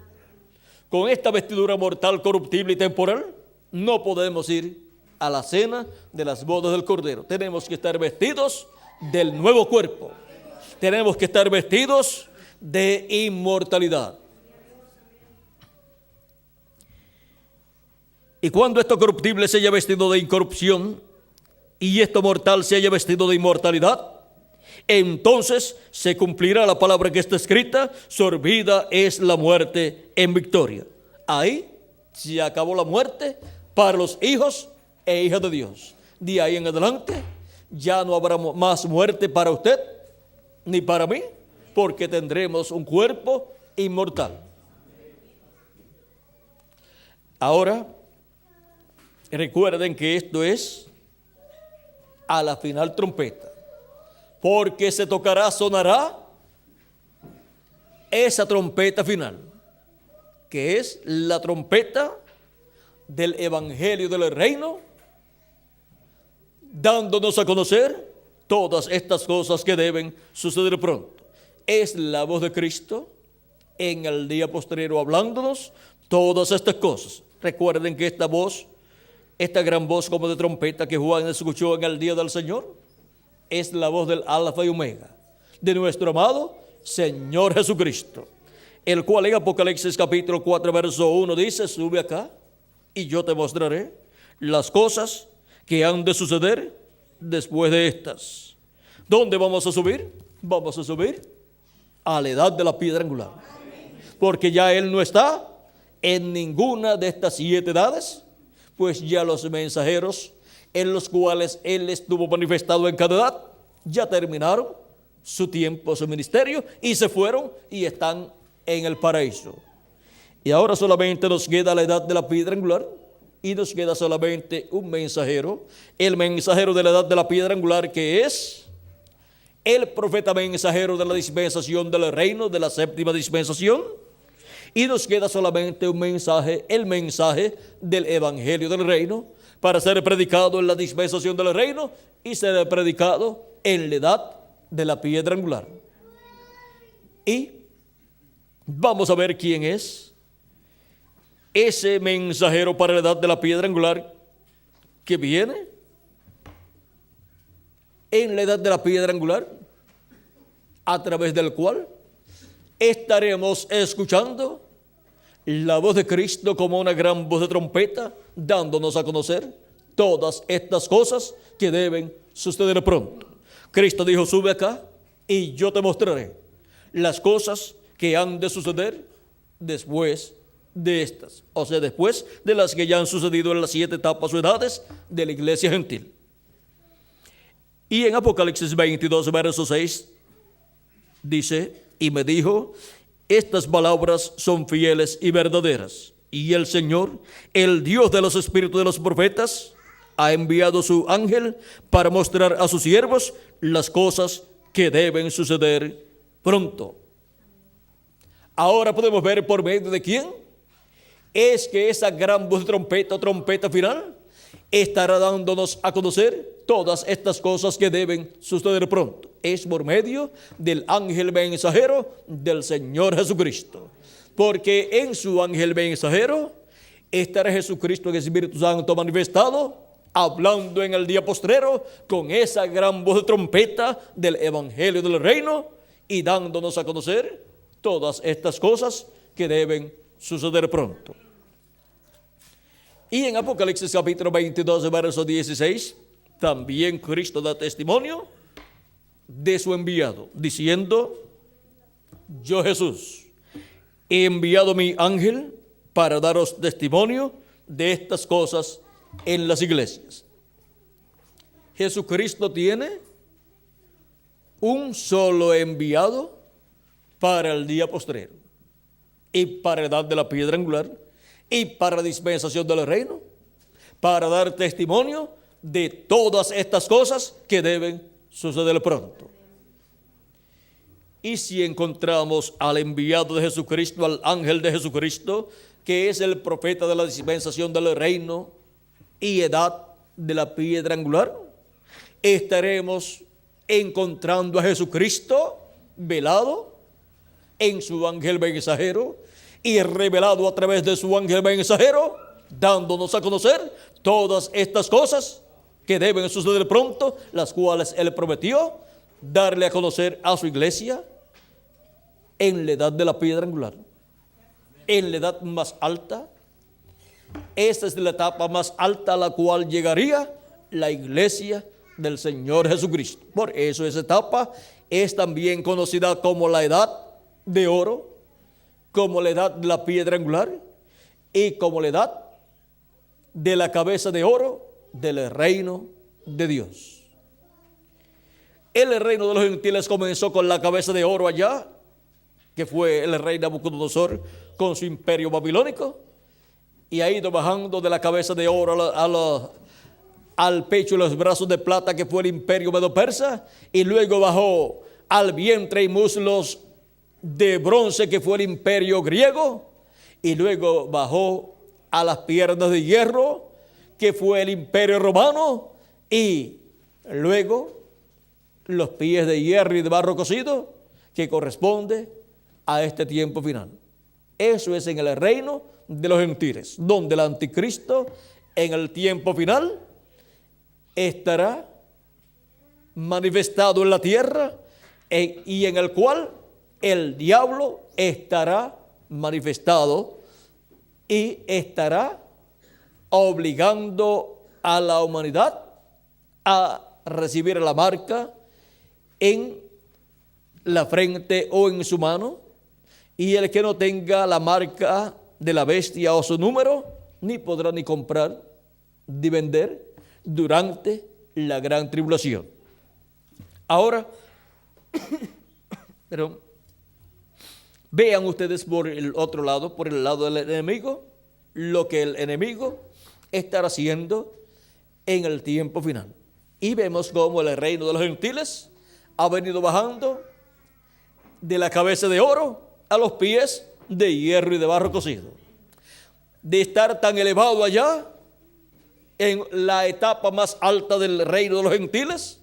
Con esta vestidura mortal, corruptible y temporal, no podemos ir a la cena de las bodas del Cordero. Tenemos que estar vestidos del nuevo cuerpo. Tenemos que estar vestidos de inmortalidad. Y cuando esto corruptible se haya vestido de incorrupción y esto mortal se haya vestido de inmortalidad, entonces se cumplirá la palabra que está escrita: sorbida es la muerte en victoria. Ahí se acabó la muerte para los hijos e hijas de Dios. De ahí en adelante ya no habrá más muerte para usted ni para mí, porque tendremos un cuerpo inmortal. Ahora, recuerden que esto es a la final trompeta, porque se tocará, sonará esa trompeta final, que es la trompeta del Evangelio del Reino, dándonos a conocer todas estas cosas que deben suceder pronto. Es la voz de Cristo en el día postrero hablándonos todas estas cosas. Recuerden que esta voz, esta gran voz como de trompeta que Juan escuchó en el día del Señor, es la voz del Alfa y Omega, de nuestro amado Señor Jesucristo, el cual en Apocalipsis capítulo 4 verso 1 dice: sube acá y yo te mostraré las cosas que han de suceder después de estas. ¿Dónde vamos a subir? Vamos a subir a la edad de la piedra angular, porque ya Él no está en ninguna de estas 7 edades, pues ya los mensajeros en los cuales Él estuvo manifestado en cada edad, ya terminaron su tiempo, su ministerio, y se fueron y están en el paraíso. Y ahora solamente nos queda la edad de la piedra angular, y nos queda solamente un mensajero, el mensajero de la edad de la piedra angular, que es el profeta mensajero de la dispensación del reino, de la séptima dispensación. Y nos queda solamente un mensaje, el mensaje del Evangelio del Reino, para ser predicado en la dispensación del reino y ser predicado en la edad de la piedra angular. Y vamos a ver quién es ese mensajero para la edad de la piedra angular que viene en la edad de la piedra angular, a través del cual estaremos escuchando la voz de Cristo como una gran voz de trompeta, dándonos a conocer todas estas cosas que deben suceder pronto. Cristo dijo: sube acá y yo te mostraré las cosas que han de suceder después de estas, o sea, después de las que ya han sucedido en las 7 etapas o edades de la iglesia gentil. Y en Apocalipsis 22 verso 6 dice: y me dijo, estas palabras son fieles y verdaderas, y el Señor, el Dios de los espíritus de los profetas, ha enviado su ángel para mostrar a sus siervos las cosas que deben suceder pronto. Ahora podemos ver por medio de quién es que esa gran voz de trompeta o trompeta final estará dándonos a conocer todas estas cosas que deben suceder pronto. Es por medio del ángel mensajero del Señor Jesucristo, porque en su ángel mensajero estará Jesucristo en el Espíritu Santo manifestado, hablando en el día postrero con esa gran voz de trompeta del Evangelio del Reino y dándonos a conocer todas estas cosas que deben suceder pronto. Y en Apocalipsis capítulo 22 verso 16 también Cristo da testimonio de su enviado, diciendo: yo, Jesús, he enviado mi ángel para daros testimonio de estas cosas en las iglesias. Jesucristo tiene un solo enviado para el día postrero, y para la edad de la piedra angular, y para la dispensación del reino, para dar testimonio de todas estas cosas que deben suceder pronto. Y si encontramos al enviado de Jesucristo, al ángel de Jesucristo, que es el profeta de la dispensación del reino y edad de la piedra angular, estaremos encontrando a Jesucristo velado en su ángel mensajero y revelado a través de su ángel mensajero, dándonos a conocer todas estas cosas que deben suceder pronto, las cuales Él prometió darle a conocer a su iglesia en la edad de la piedra angular, en la edad más alta. Esta es la etapa más alta a la cual llegaría la iglesia del Señor Jesucristo. Por eso esa etapa es también conocida como la edad de oro, como la edad de la piedra angular y como la edad de la cabeza de oro del reino de Dios. el reino de los gentiles comenzó con la cabeza de oro allá, que fue el rey Nabucodonosor con su imperio babilónico, y ha ido bajando de la cabeza de oro al pecho y los brazos de plata, que fue el imperio medo-persa, y luego bajó al vientre y muslos de bronce, que fue el imperio griego, y luego bajó a las piernas de hierro, que fue el imperio romano, y luego los pies de hierro y de barro cocido, que corresponde a este tiempo final. Eso es en el reino de los gentiles, donde el anticristo en el tiempo final estará manifestado en la tierra, y en el cual el diablo estará manifestado y estará obligando a la humanidad a recibir la marca en la frente o en su mano, y el que no tenga la marca de la bestia o su número, ni podrá ni comprar ni vender durante la gran tribulación. Ahora, pero vean ustedes por el otro lado, por el lado del enemigo, lo que el enemigo estará haciendo en el tiempo final. Y vemos cómo el reino de los gentiles ha venido bajando de la cabeza de oro a los pies de hierro y de barro cocido. De estar tan elevado allá, en la etapa más alta del reino de los gentiles,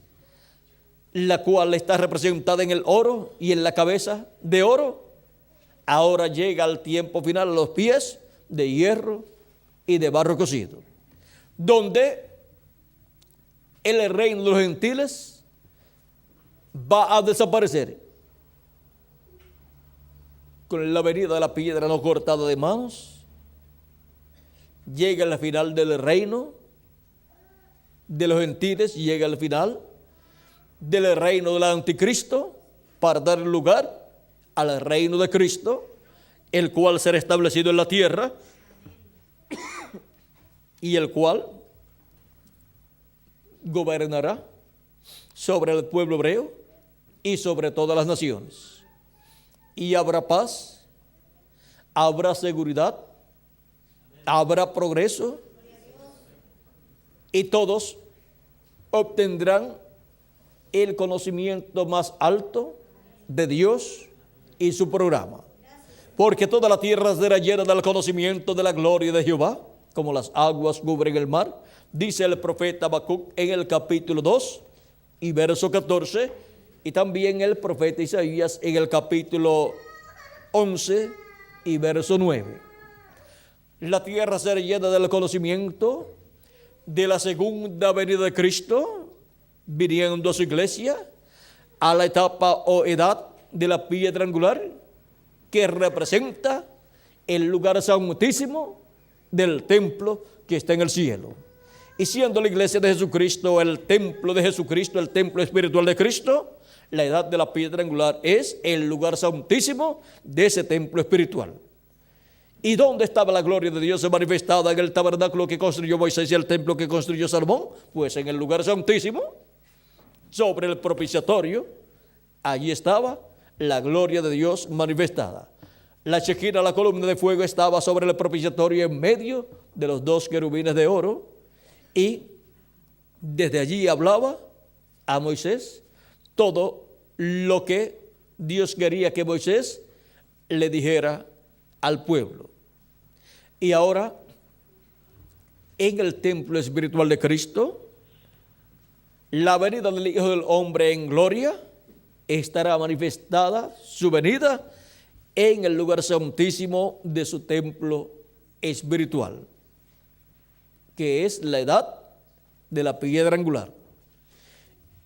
la cual está representada en el oro y en la cabeza de oro, ahora llega al tiempo final a los pies de hierro y de barro cocido, donde el reino de los gentiles va a desaparecer con la venida de la piedra no cortada de manos. Llega al final del reino de los gentiles, llega al final del reino del anticristo, para dar lugar al reino de Cristo, el cual será establecido en la tierra y el cual gobernará sobre el pueblo hebreo y sobre todas las naciones. Y habrá paz, habrá seguridad, habrá progreso, y todos obtendrán el conocimiento más alto de Dios y su programa. Porque toda la tierra será llena del conocimiento de la gloria de Jehová, como las aguas cubren el mar, dice el profeta Habacuc en el capítulo 2 y verso 14, y también el profeta Isaías en el capítulo 11 y verso 9. La tierra será llena del conocimiento de la segunda venida de Cristo, viniendo a su iglesia, a la etapa o edad de la piedra angular, que representa el lugar santísimo del templo que está en el cielo. Y siendo la iglesia de Jesucristo el templo de Jesucristo, el templo espiritual de Cristo, la edad de la piedra angular es el lugar santísimo de ese templo espiritual. ¿Y dónde estaba la gloria de Dios manifestada? En el tabernáculo que construyó Moisés y el templo que construyó Salomón. Pues en el lugar santísimo, sobre el propiciatorio, allí estaba la gloria de Dios manifestada. La Shekina, la columna de fuego, estaba sobre el propiciatorio en medio de los dos querubines de oro, y desde allí hablaba a Moisés todo lo que Dios quería que Moisés le dijera al pueblo. Y ahora, en el templo espiritual de Cristo, la venida del Hijo del Hombre en gloria estará manifestada, su venida, en el lugar santísimo de su templo espiritual, que es la edad de la piedra angular.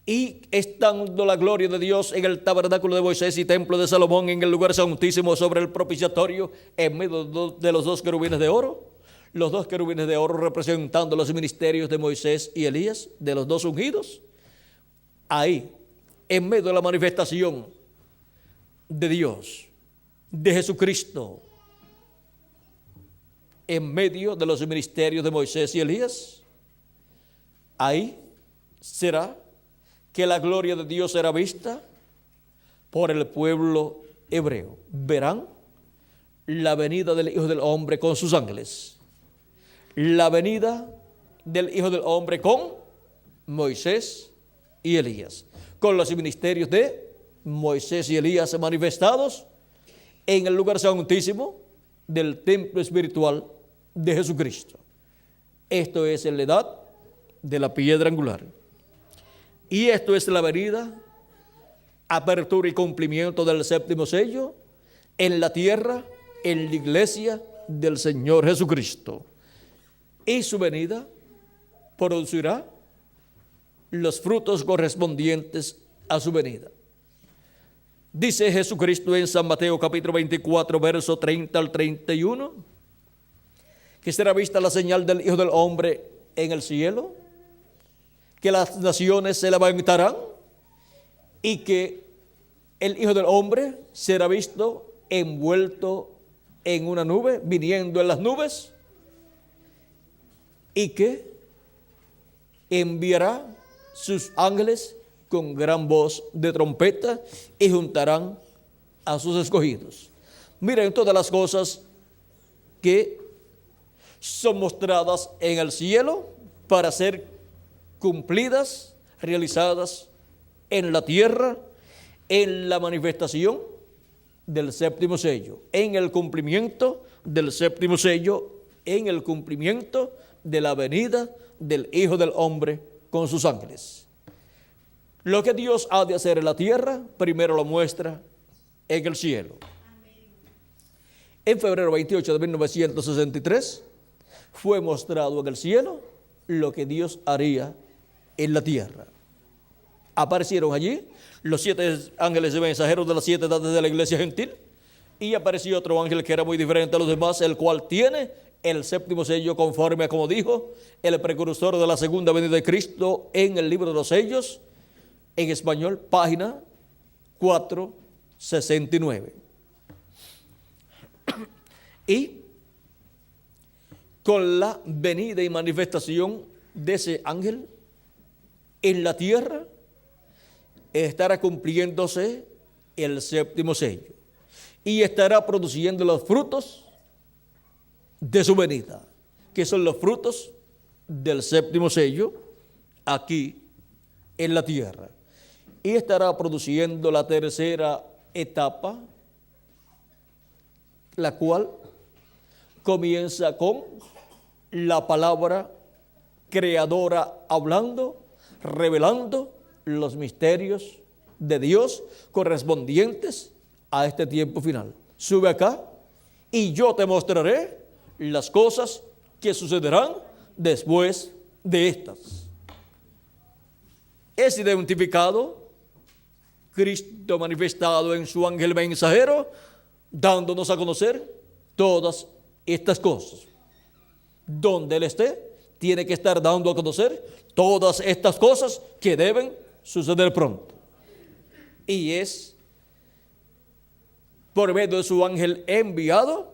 Y estando la gloria de Dios en el tabernáculo de Moisés y templo de Salomón, en el lugar santísimo sobre el propiciatorio, en medio de los dos querubines de oro, los dos querubines de oro representando los ministerios de Moisés y Elías, de los dos ungidos, ahí, en medio de la manifestación de Dios, de Jesucristo, en medio de los ministerios de Moisés y Elías, ahí será que la gloria de Dios será vista por el pueblo hebreo. Verán la venida del Hijo del Hombre con sus ángeles. La venida del Hijo del Hombre con Moisés y Elías. Con los ministerios de Moisés y Elías manifestados en el lugar santísimo del templo espiritual de Jesucristo. Esto es en la edad de la piedra angular. Y esto es la venida, apertura y cumplimiento del séptimo sello en la tierra, en la iglesia del Señor Jesucristo. Y su venida producirá los frutos correspondientes a su venida. Dice Jesucristo en San Mateo capítulo 24, verso 30 al 31, que será vista la señal del Hijo del Hombre en el cielo, que las naciones se levantarán y que el Hijo del Hombre será visto envuelto en una nube, viniendo en las nubes, y que enviará sus ángeles con gran voz de trompeta y juntarán a sus escogidos. Miren todas las cosas que son mostradas en el cielo para ser cumplidas, realizadas en la tierra, en la manifestación del séptimo sello, en el cumplimiento del séptimo sello, en el cumplimiento de la venida del Hijo del Hombre con sus ángeles. Lo que Dios ha de hacer en la tierra, primero lo muestra en el cielo. En febrero 28 de 1963 fue mostrado en el cielo lo que Dios haría en la tierra. Aparecieron allí los 7 ángeles y mensajeros de las 7 edades de la iglesia gentil, y apareció otro ángel que era muy diferente a los demás, el cual tiene el séptimo sello, conforme a como dijo el precursor de la segunda venida de Cristo en el libro de los sellos, en español, página 469. Y con la venida y manifestación de ese ángel en la tierra, estará cumpliéndose el séptimo sello y estará produciendo los frutos de su venida, que son los frutos del séptimo sello aquí en la tierra. Y estará produciendo la tercera etapa, la cual comienza con la palabra creadora hablando, revelando los misterios de Dios correspondientes a este tiempo final. Sube acá y yo te mostraré las cosas que sucederán después de estas. Es identificado Cristo manifestado en su ángel mensajero, dándonos a conocer todas estas cosas. Donde Él esté, tiene que estar dando a conocer todas estas cosas que deben suceder pronto. Y es por medio de su ángel enviado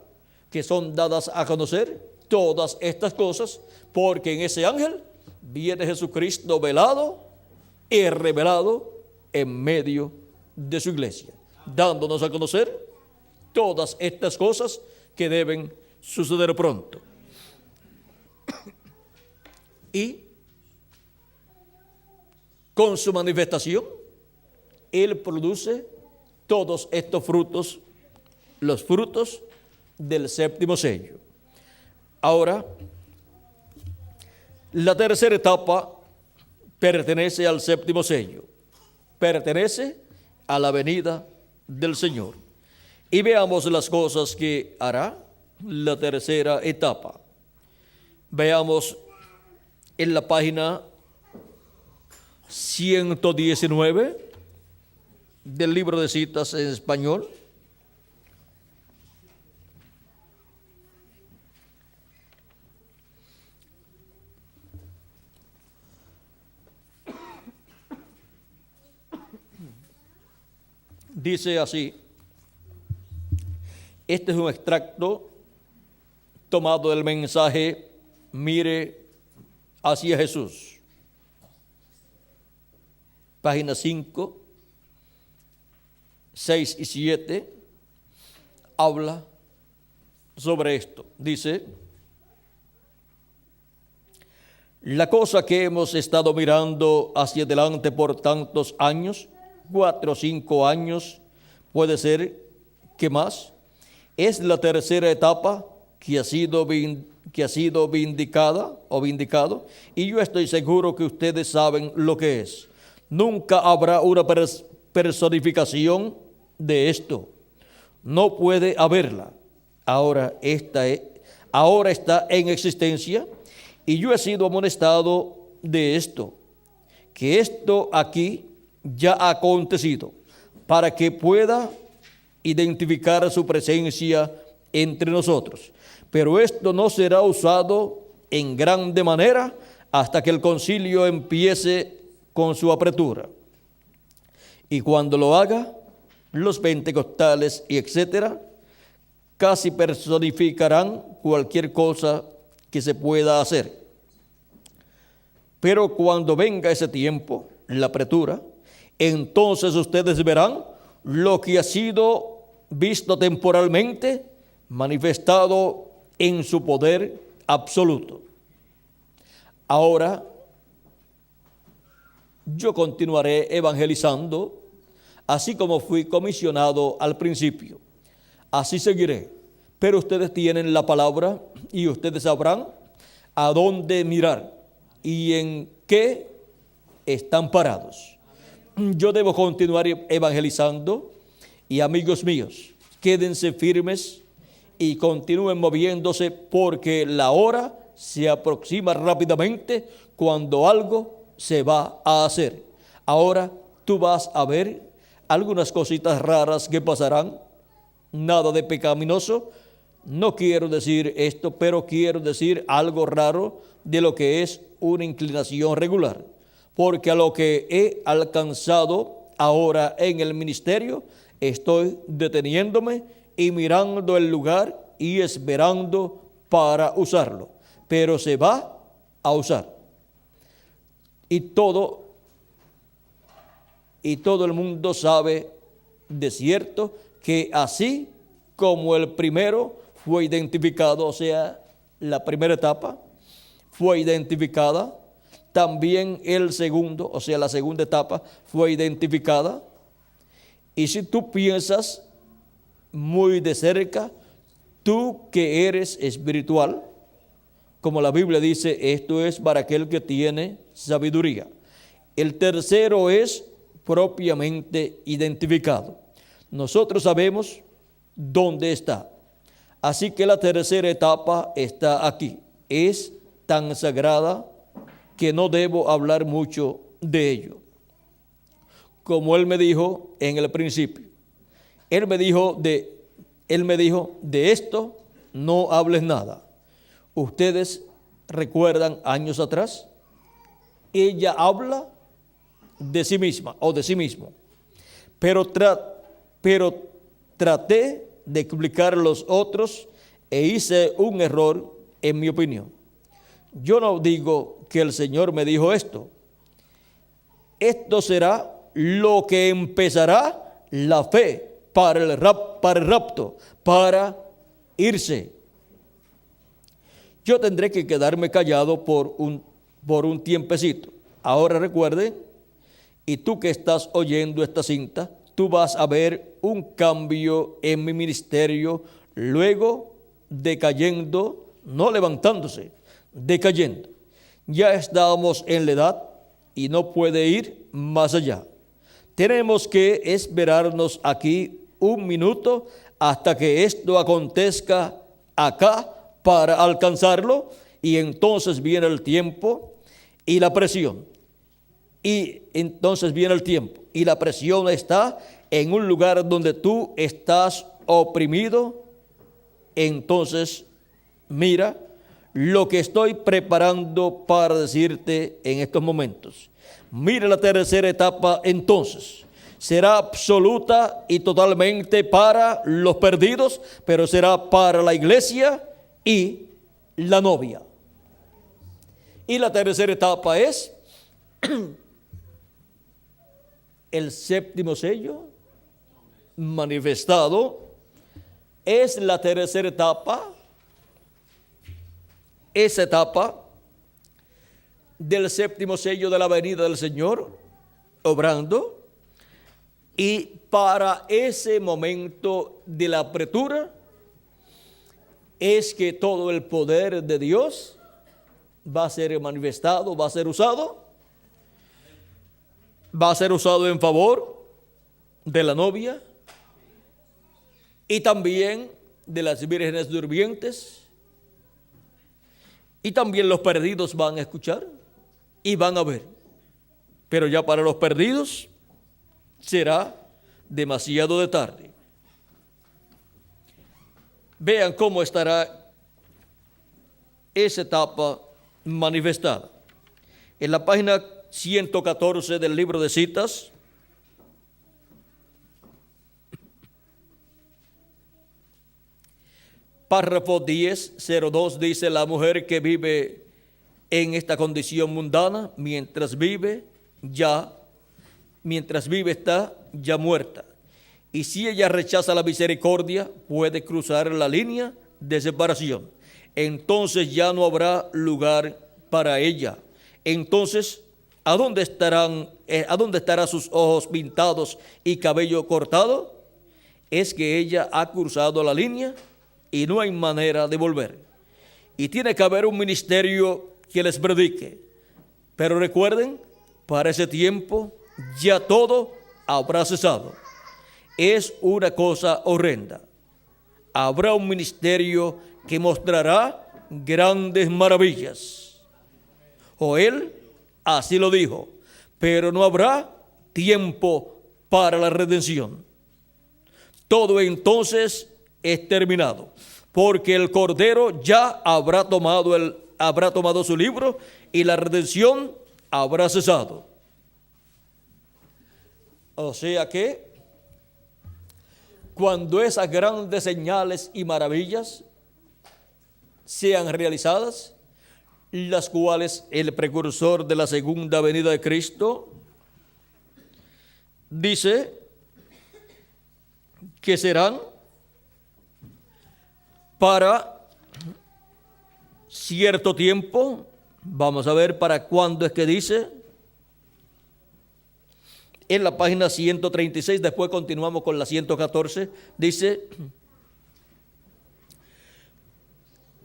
que son dadas a conocer todas estas cosas, porque en ese ángel viene Jesucristo velado y revelado en medio de su iglesia, dándonos a conocer todas estas cosas que deben suceder pronto. Y con su manifestación, Él produce todos estos frutos, los frutos del séptimo sello. Ahora, la tercera etapa pertenece al séptimo sello, pertenece a la venida del Señor. Y veamos las cosas que hará la tercera etapa. Veamos en la página 119 del libro de citas en español. Dice así, este es un extracto tomado del mensaje Mire hacia Jesús. páginas 5, 6 y 7, habla sobre esto. Dice: la cosa que hemos estado mirando hacia adelante por tantos años, 4 o 5 años, puede ser que más, es la tercera etapa que ha sido vindicado, y yo estoy seguro que ustedes saben lo que es. Nunca habrá una personificación de esto. No puede haberla. Ahora está en existencia, y yo he sido amonestado de esto, que esto aquí ya ha acontecido, para que pueda identificar su presencia entre nosotros. Pero esto no será usado en grande manera hasta que el concilio empiece con su apertura. Y cuando lo haga, los pentecostales y etcétera, casi personificarán cualquier cosa que se pueda hacer. Pero cuando venga ese tiempo, la apertura, entonces ustedes verán lo que ha sido visto temporalmente, manifestado en su poder absoluto. Ahora, yo continuaré evangelizando, así como fui comisionado al principio. Así seguiré. Pero ustedes tienen la palabra y ustedes sabrán a dónde mirar y en qué están parados. Yo debo continuar evangelizando, y amigos míos, quédense firmes y continúen moviéndose, porque la hora se aproxima rápidamente cuando algo se va a hacer. Ahora tú vas a ver algunas cositas raras que pasarán, nada de pecaminoso. No quiero decir esto, pero quiero decir algo raro de lo que es una inclinación regular, porque a lo que he alcanzado ahora en el ministerio, estoy deteniéndome y mirando el lugar y esperando para usarlo, pero se va a usar. Y todo el mundo sabe de cierto que así como el primero fue identificado, o sea, la primera etapa fue identificada, también el segundo, o sea, la segunda etapa fue identificada. Y si tú piensas muy de cerca, tú que eres espiritual, como la Biblia dice, esto es para aquel que tiene sabiduría. El tercero es propiamente identificado. Nosotros sabemos dónde está. Así que la tercera etapa está aquí. Es tan sagrada que no debo hablar mucho de ello. Como él me dijo en el principio, él me dijo, de esto no hables nada. Ustedes recuerdan años atrás, ella habla de sí misma o de sí mismo, pero traté de explicar a los otros e hice un error en mi opinión. Yo no digo que el Señor me dijo esto. Esto será lo que empezará la fe para el rapto, para irse. Yo tendré que quedarme callado por un tiempecito. Ahora recuerden, y tú que estás oyendo esta cinta, tú vas a ver un cambio en mi ministerio, luego decayendo, no levantándose, decayendo. Ya estamos en la edad y no puede ir más allá. Tenemos que esperarnos aquí un minuto hasta que esto acontezca acá para alcanzarlo, y entonces viene el tiempo y la presión. Y entonces viene el tiempo y la presión está en un lugar donde tú estás oprimido. Entonces, mira lo que estoy preparando para decirte en estos momentos. Mira la tercera etapa entonces. Será absoluta y totalmente para los perdidos, pero será para la iglesia y la novia. Y la tercera etapa es el séptimo sello manifestado. Es la tercera etapa, esa etapa del séptimo sello de la venida del Señor obrando. Y para ese momento de la apertura es que todo el poder de Dios va a ser manifestado, va a ser usado en favor de la novia y también de las vírgenes durmientes, y también los perdidos van a escuchar y van a ver, pero ya para los perdidos será demasiado de tarde. Vean cómo estará esa etapa manifestada. En la página 114 del libro de citas, párrafo 10:02 dice: la mujer que vive en esta condición mundana, mientras vive está ya muerta. Y si ella rechaza la misericordia, puede cruzar la línea de separación. Entonces ya no habrá lugar para ella. Entonces, ¿a dónde estarán sus ojos pintados y cabello cortado? Es que ella ha cruzado la línea y no hay manera de volver. Y tiene que haber un ministerio que les predique. Pero recuerden, para ese tiempo ya todo habrá cesado. Es una cosa horrenda. Habrá un ministerio que mostrará grandes maravillas. Joel así lo dijo, pero no habrá tiempo para la redención. Todo entonces es terminado, porque el Cordero ya habrá tomado su libro y la redención habrá cesado. O sea que cuando esas grandes señales y maravillas sean realizadas, las cuales el precursor de la segunda venida de Cristo dice que serán para cierto tiempo. Vamos a ver para cuándo es que dice. En la página 136, después continuamos con la 114, dice,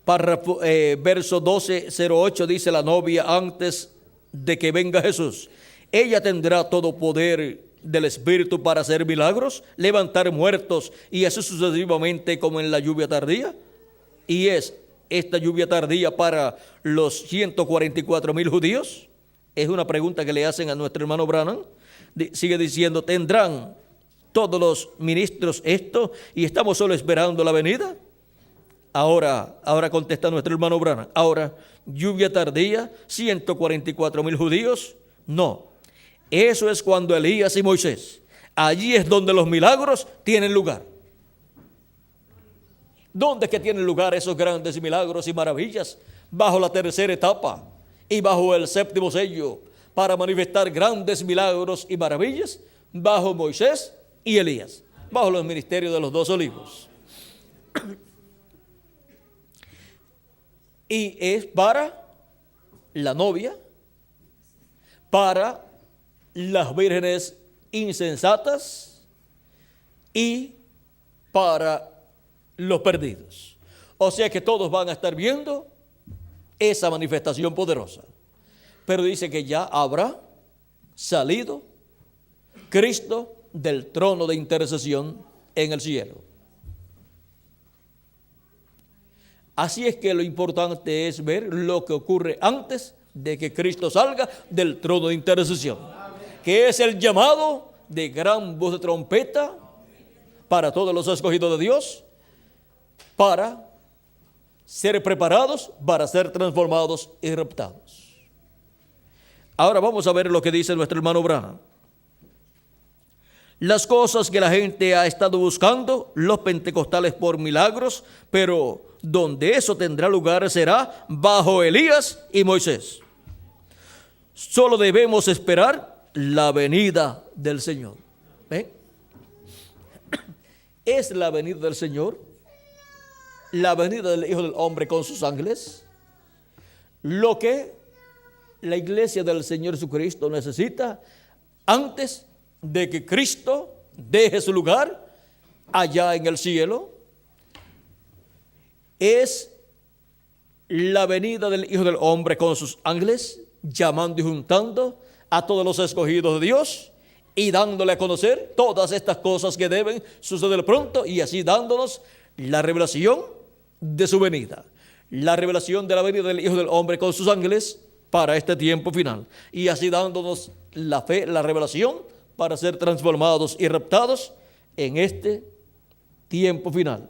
verso 12:08, dice: la novia antes de que venga Jesús, ella tendrá todo poder del Espíritu para hacer milagros, levantar muertos y así sucesivamente como en la lluvia tardía. Y es esta lluvia tardía para los 144,000 judíos. Es una pregunta que le hacen a nuestro hermano Branham. Sigue diciendo: ¿tendrán todos los ministros esto y estamos solo esperando la venida? Ahora contesta nuestro hermano Branham. Ahora, lluvia tardía, 144,000 judíos. No, eso es cuando Elías y Moisés. Allí es donde los milagros tienen lugar. ¿Dónde es que tienen lugar esos grandes milagros y maravillas? Bajo la tercera etapa y bajo el séptimo sello, para manifestar grandes milagros y maravillas, bajo Moisés y Elías, bajo los ministerios de los dos olivos. Y es para la novia, para las vírgenes insensatas y para los perdidos. O sea que todos van a estar viendo esa manifestación poderosa. Pero dice que ya habrá salido Cristo del trono de intercesión en el cielo. Así es que lo importante es ver lo que ocurre antes de que Cristo salga del trono de intercesión, que es el llamado de gran voz de trompeta para todos los escogidos de Dios, para ser preparados, para ser transformados y raptados. Ahora vamos a ver lo que dice nuestro hermano Branham. Las cosas que la gente ha estado buscando, los pentecostales por milagros, pero donde eso tendrá lugar será bajo Elías y Moisés. Solo debemos esperar la venida del Señor. ¿Ven? Es la venida del Señor, la venida del Hijo del Hombre con sus ángeles, lo que la iglesia del Señor Jesucristo necesita antes de que Cristo deje su lugar allá en el cielo. Es la venida del Hijo del Hombre con sus ángeles, llamando y juntando a todos los escogidos de Dios y dándole a conocer todas estas cosas que deben suceder pronto, y así dándonos la revelación de su venida, la revelación de la venida del Hijo del Hombre con sus ángeles para este tiempo final, y así dándonos la fe, la revelación para ser transformados y raptados en este tiempo final.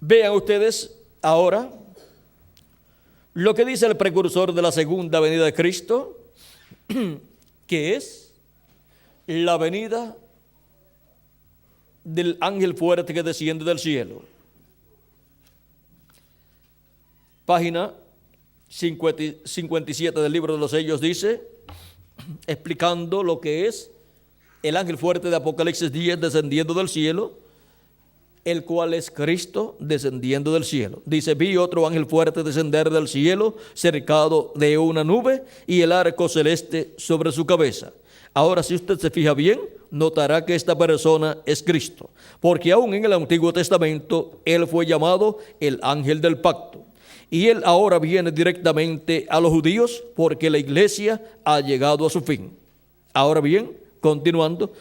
Vean ustedes ahora lo que dice el precursor de la segunda venida de Cristo, que es la venida del ángel fuerte que desciende del cielo. Página 57 del libro de los sellos dice, explicando lo que es el ángel fuerte de Apocalipsis 10 descendiendo del cielo, el cual es Cristo descendiendo del cielo. Dice, vi otro ángel fuerte descender del cielo, cercado de una nube, y el arco celeste sobre su cabeza. Ahora, si usted se fija bien, notará que esta persona es Cristo, porque aún en el Antiguo Testamento, él fue llamado el ángel del pacto. Y él ahora viene directamente a los judíos, porque la iglesia ha llegado a su fin. Ahora bien, continuando,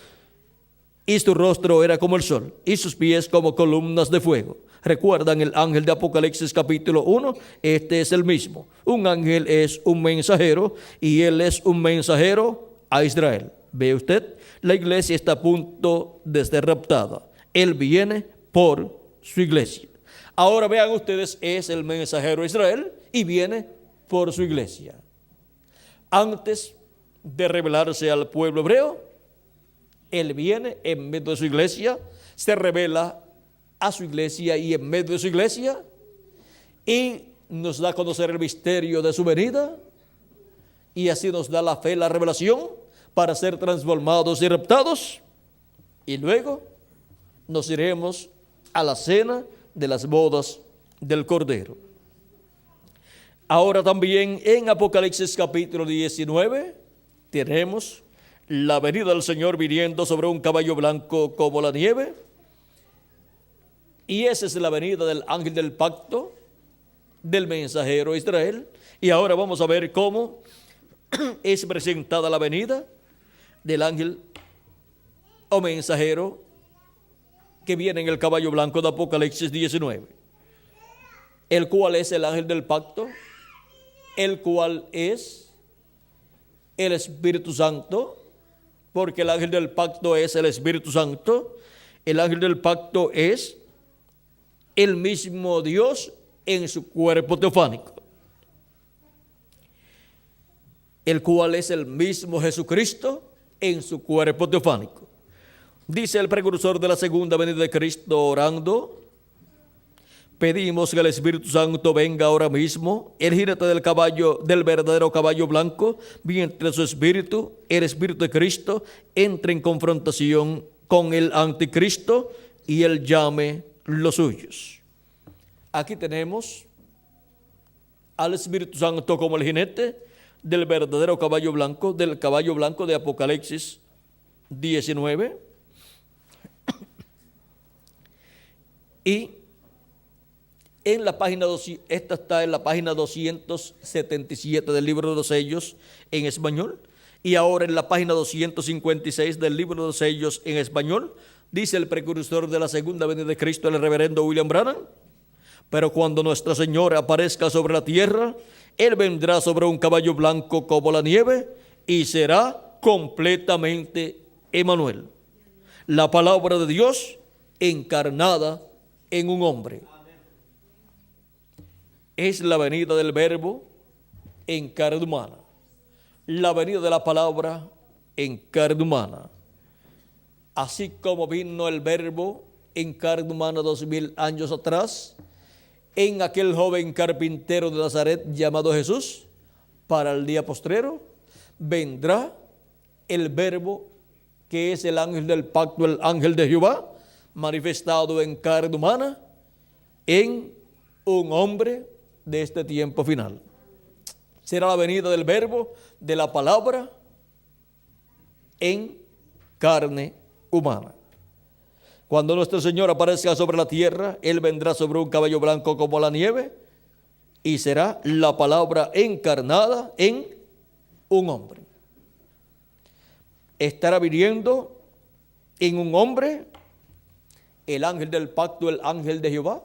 y su rostro era como el sol, y sus pies como columnas de fuego. ¿Recuerdan el ángel de Apocalipsis capítulo 1? Este es el mismo. Un ángel es un mensajero, y él es un mensajero a Israel. ¿Ve usted? La iglesia está a punto de ser raptada. Él viene por su iglesia. Ahora vean ustedes, es el mensajero a Israel y viene por su iglesia. Antes de revelarse al pueblo hebreo, él viene en medio de su iglesia, se revela a su iglesia y en medio de su iglesia, y nos da a conocer el misterio de su venida, y así nos da la fe, la revelación, para ser transformados y raptados, y luego nos iremos a la cena de las bodas del Cordero. Ahora también en Apocalipsis capítulo 19 tenemos la venida del Señor viniendo sobre un caballo blanco como la nieve, y esa es la venida del ángel del pacto, del mensajero a Israel. Y ahora vamos a ver cómo es presentada la venida del ángel o mensajero que viene en el caballo blanco de Apocalipsis 19, el cual es el ángel del pacto, el cual es el Espíritu Santo, porque el ángel del pacto es el Espíritu Santo. El ángel del pacto es el mismo Dios en su cuerpo teofánico, el cual es el mismo Jesucristo en su cuerpo teofánico. Dice el precursor de la segunda venida de Cristo orando, pedimos que el Espíritu Santo venga ahora mismo, el jinete del caballo, del verdadero caballo blanco, mientras su espíritu, el Espíritu de Cristo, entre en confrontación con el anticristo y él llame los suyos. Aquí tenemos al Espíritu Santo como el jinete del verdadero caballo blanco, del caballo blanco de Apocalipsis 19. Y en la página, esta está en la página 277 del libro de los sellos en español, y ahora en la página 256 del libro de los sellos en español, dice el precursor de la segunda venida de Cristo, el reverendo William Branham, pero cuando Nuestra Señora aparezca sobre la tierra, Él vendrá sobre un caballo blanco como la nieve y será completamente Emmanuel, la palabra de Dios encarnada en un hombre. Es la venida del verbo en carne humana, la venida de la palabra en carne humana. Así como vino el verbo en carne humana 2000 años atrás, en aquel joven carpintero de Nazaret llamado Jesús, para el día postrero, vendrá el Verbo, que es el ángel del pacto, el ángel de Jehová, manifestado en carne humana, en un hombre de este tiempo final. Será la venida del Verbo, de la palabra, en carne humana. Cuando nuestro Señor aparezca sobre la tierra, Él vendrá sobre un caballo blanco como la nieve, y será la palabra encarnada en un hombre. Estará viniendo en un hombre el ángel del pacto, el ángel de Jehová,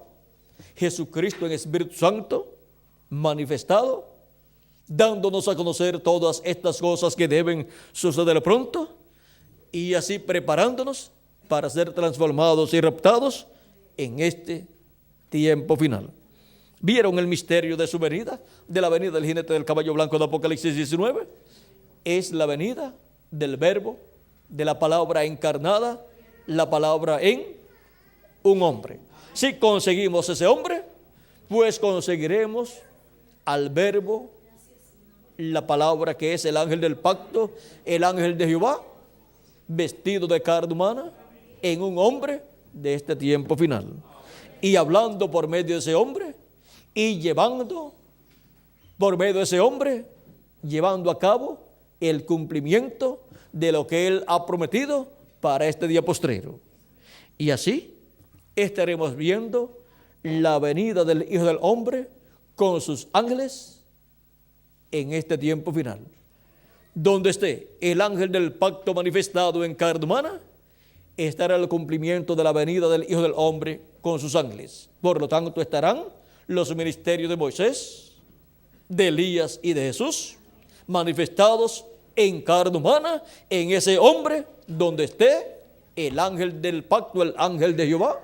Jesucristo en Espíritu Santo, manifestado, dándonos a conocer todas estas cosas que deben suceder pronto, y así preparándonos para ser transformados y raptados en este tiempo final. ¿Vieron el misterio de su venida? De la venida del jinete del caballo blanco de Apocalipsis 19. Es la venida del Verbo, de la palabra encarnada, la palabra en un hombre. Si conseguimos ese hombre, pues conseguiremos al Verbo, la palabra que es el ángel del pacto, el ángel de Jehová, vestido de carne humana, en un hombre de este tiempo final, y hablando por medio de ese hombre, y llevando por medio de ese hombre, llevando a cabo el cumplimiento de lo que Él ha prometido para este día postrero. Y así estaremos viendo la venida del Hijo del Hombre con sus ángeles en este tiempo final. Donde esté el ángel del pacto manifestado en carne humana, estará el cumplimiento de la venida del Hijo del Hombre con sus ángeles. Por lo tanto, estarán los ministerios de Moisés, de Elías y de Jesús, manifestados en carne humana, en ese hombre, donde esté el ángel del pacto, el ángel de Jehová,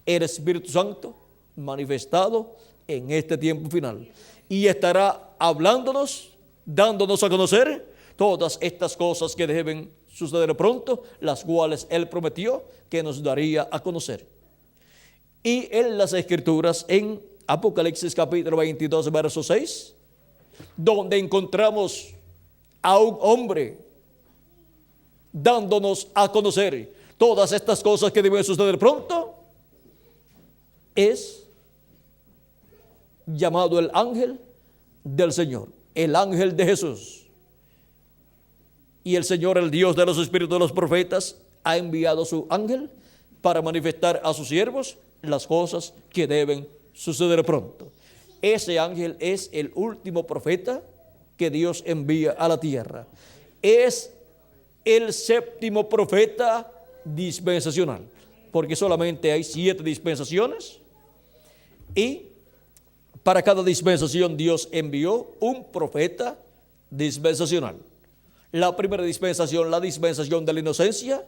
el Espíritu Santo, manifestado en este tiempo final. Y estará hablándonos, dándonos a conocer todas estas cosas que deben suceder pronto, las cuales Él prometió que nos daría a conocer. Y en las Escrituras, en Apocalipsis capítulo 22, verso 6, donde encontramos a un hombre dándonos a conocer todas estas cosas que deben suceder pronto, es llamado el ángel del Señor, el ángel de Jesús. Y el Señor, el Dios de los espíritus de los profetas, ha enviado su ángel para manifestar a sus siervos las cosas que deben suceder pronto. Ese ángel es el último profeta que Dios envía a la tierra. Es el séptimo profeta dispensacional, porque solamente hay 7 dispensaciones, y para cada dispensación Dios envió un profeta dispensacional. La primera dispensación, la dispensación de la inocencia,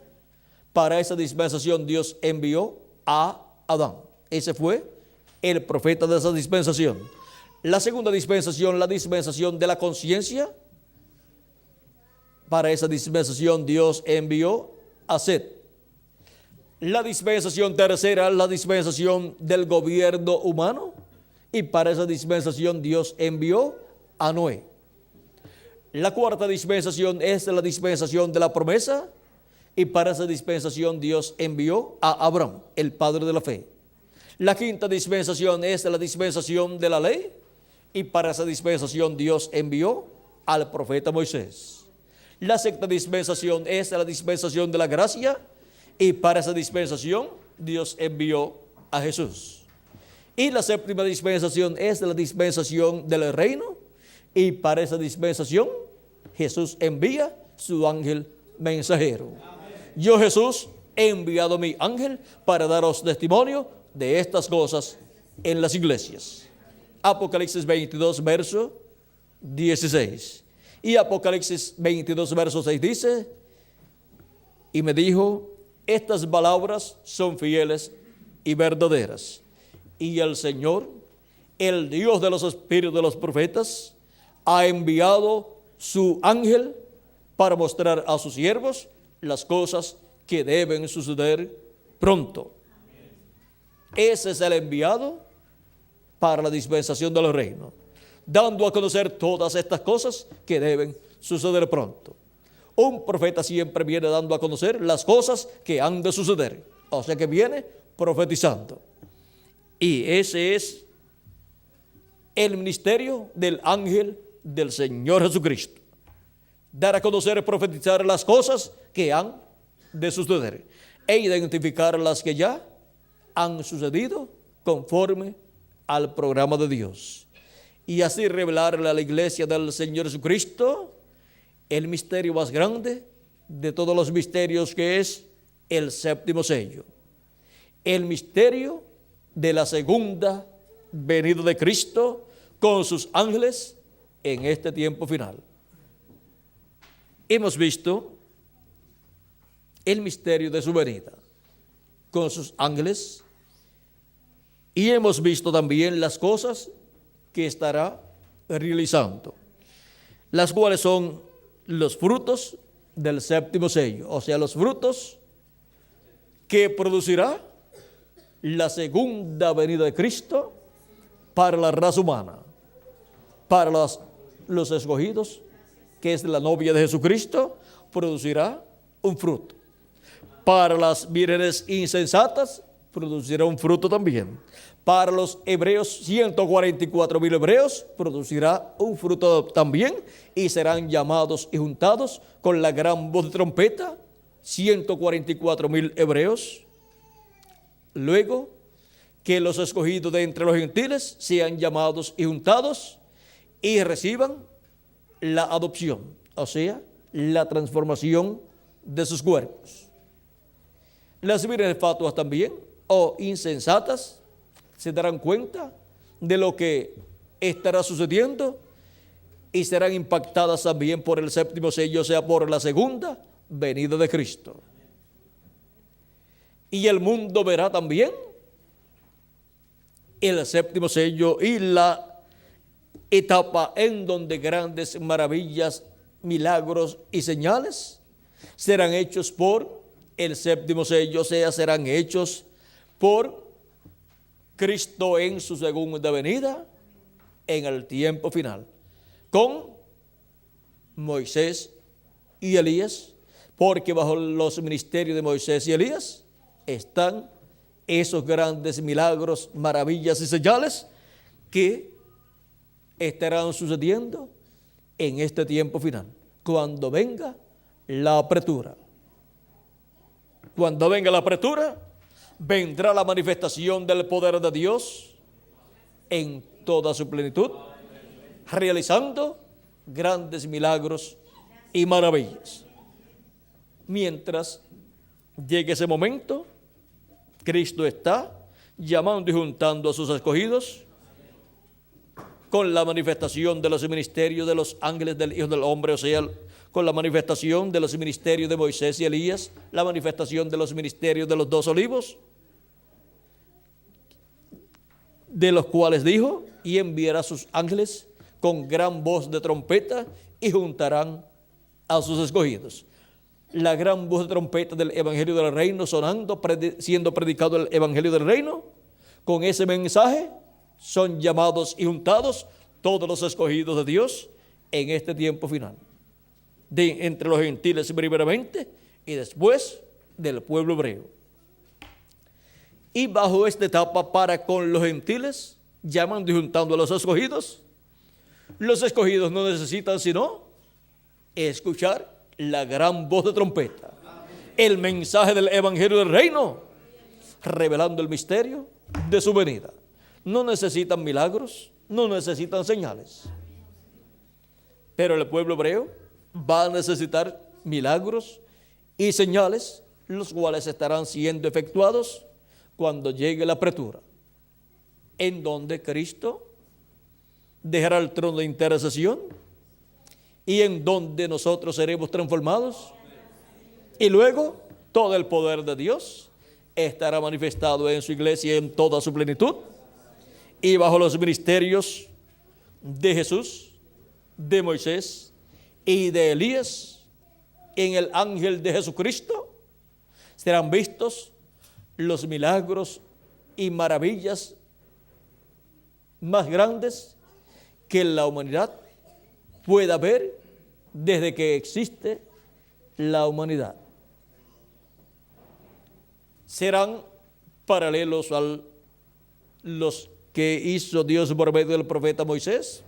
para esa dispensación Dios envió a Adán. Ese fue el profeta de esa dispensación. La segunda dispensación, la dispensación de la conciencia, para esa dispensación Dios envió a Set. La dispensación tercera, la dispensación del gobierno humano, y para esa dispensación Dios envió a Noé. La cuarta dispensación es la dispensación de la promesa, y para esa dispensación Dios envió a Abraham, el padre de la fe. La quinta dispensación es la dispensación de la ley, y para esa dispensación Dios envió al profeta Moisés. La sexta dispensación es la dispensación de la gracia, y para esa dispensación Dios envió a Jesús. Y la séptima dispensación es la dispensación del reino, y para esa dispensación Jesús envía su ángel mensajero. Yo, Jesús, he enviado mi ángel para daros testimonio de estas cosas en las iglesias. Apocalipsis 22, verso 16. Y Apocalipsis 22, verso 6 dice: y me dijo, estas palabras son fieles y verdaderas. Y el Señor, el Dios de los espíritus de los profetas, ha enviado su ángel para mostrar a sus siervos las cosas que deben suceder pronto. Ese es el enviado para la dispensación del reino, dando a conocer todas estas cosas que deben suceder pronto. Un profeta siempre viene dando a conocer las cosas que han de suceder. O sea que viene profetizando. Y ese es el ministerio del ángel del Señor Jesucristo. Dar a conocer, profetizar las cosas que han de suceder e identificar las que ya han sucedido conforme al programa de Dios. Y así revelarle a la iglesia del Señor Jesucristo el misterio más grande de todos los misterios, que es el séptimo sello. El misterio de la segunda venida de Cristo con sus ángeles en este tiempo final. Hemos visto el misterio de su venida con sus ángeles y hemos visto también las cosas que estará realizando, las cuales son los frutos del séptimo sello, o sea, los frutos que producirá la segunda venida de Cristo para la raza humana, para los escogidos, que es la novia de Jesucristo, producirá un fruto. Para las vírgenes insensatas, producirá un fruto también. Para los hebreos, 144,000 hebreos, producirá un fruto también, y serán llamados y juntados con la gran voz de trompeta, 144,000 hebreos. Luego, que los escogidos de entre los gentiles sean llamados y juntados y reciban la adopción, o sea, la transformación de sus cuerpos. Las vírgenes fatuas también, o insensatas, se darán cuenta de lo que estará sucediendo y serán impactadas también por el séptimo sello, o sea, por la segunda venida de Cristo. Y el mundo verá también el séptimo sello y la etapa en donde grandes maravillas, milagros y señales serán hechos por el séptimo sello, o sea, serán hechos por Cristo en su segunda venida en el tiempo final, con Moisés y Elías, porque bajo los ministerios de Moisés y Elías están esos grandes milagros, maravillas y señales que estarán sucediendo en este tiempo final, cuando venga la apertura. Cuando venga la apertura, vendrá la manifestación del poder de Dios en toda su plenitud, realizando grandes milagros y maravillas. Mientras llegue ese momento, Cristo está llamando y juntando a sus escogidos con la manifestación de los ministerios de los ángeles del Hijo del Hombre, o sea, con la manifestación de los ministerios de Moisés y Elías, la manifestación de los ministerios de los 2 olivos, de los cuales dijo, y enviará a sus ángeles con gran voz de trompeta y juntarán a sus escogidos. La gran voz de trompeta del Evangelio del Reino sonando, siendo predicado el Evangelio del Reino, con ese mensaje son llamados y juntados todos los escogidos de Dios en este tiempo final, de entre los gentiles primeramente y después del pueblo hebreo. Y bajo esta etapa, para con los gentiles, llamando y juntando a los escogidos no necesitan sino escuchar la gran voz de trompeta, el mensaje del Evangelio del Reino, revelando el misterio de su venida. No necesitan milagros, no necesitan señales. Pero el pueblo hebreo va a necesitar milagros y señales, los cuales estarán siendo efectuados cuando llegue la apertura, en donde Cristo dejará el trono de intercesión y en donde nosotros seremos transformados, y luego todo el poder de Dios estará manifestado en su iglesia en toda su plenitud, y bajo los ministerios de Jesús, de Moisés y de Elías, en el ángel de Jesucristo, serán vistos los milagros y maravillas más grandes que la humanidad pueda ver desde que existe la humanidad. Serán paralelos a los que hizo Dios por medio del profeta Moisés,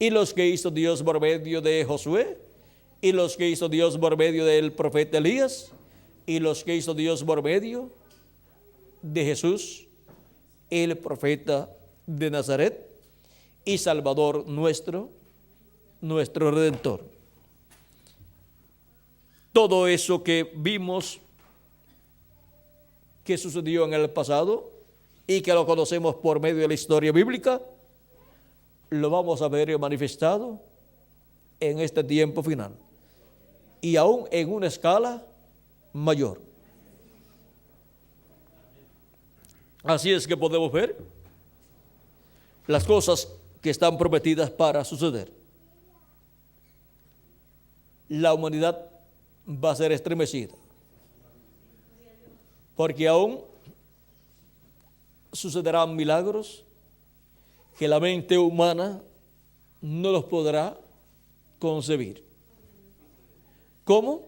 y los que hizo Dios por medio de Josué, y los que hizo Dios por medio del profeta Elías, y los que hizo Dios por medio de Jesús, el profeta de Nazaret y Salvador nuestro Redentor. Todo eso que vimos que sucedió en el pasado y que lo conocemos por medio de la historia bíblica, lo vamos a ver manifestado en este tiempo final, y aún en una escala mayor. Así es que podemos ver las cosas que están prometidas para suceder. La humanidad va a ser estremecida, porque aún sucederán milagros que la mente humana no los podrá concebir. ¿Cómo?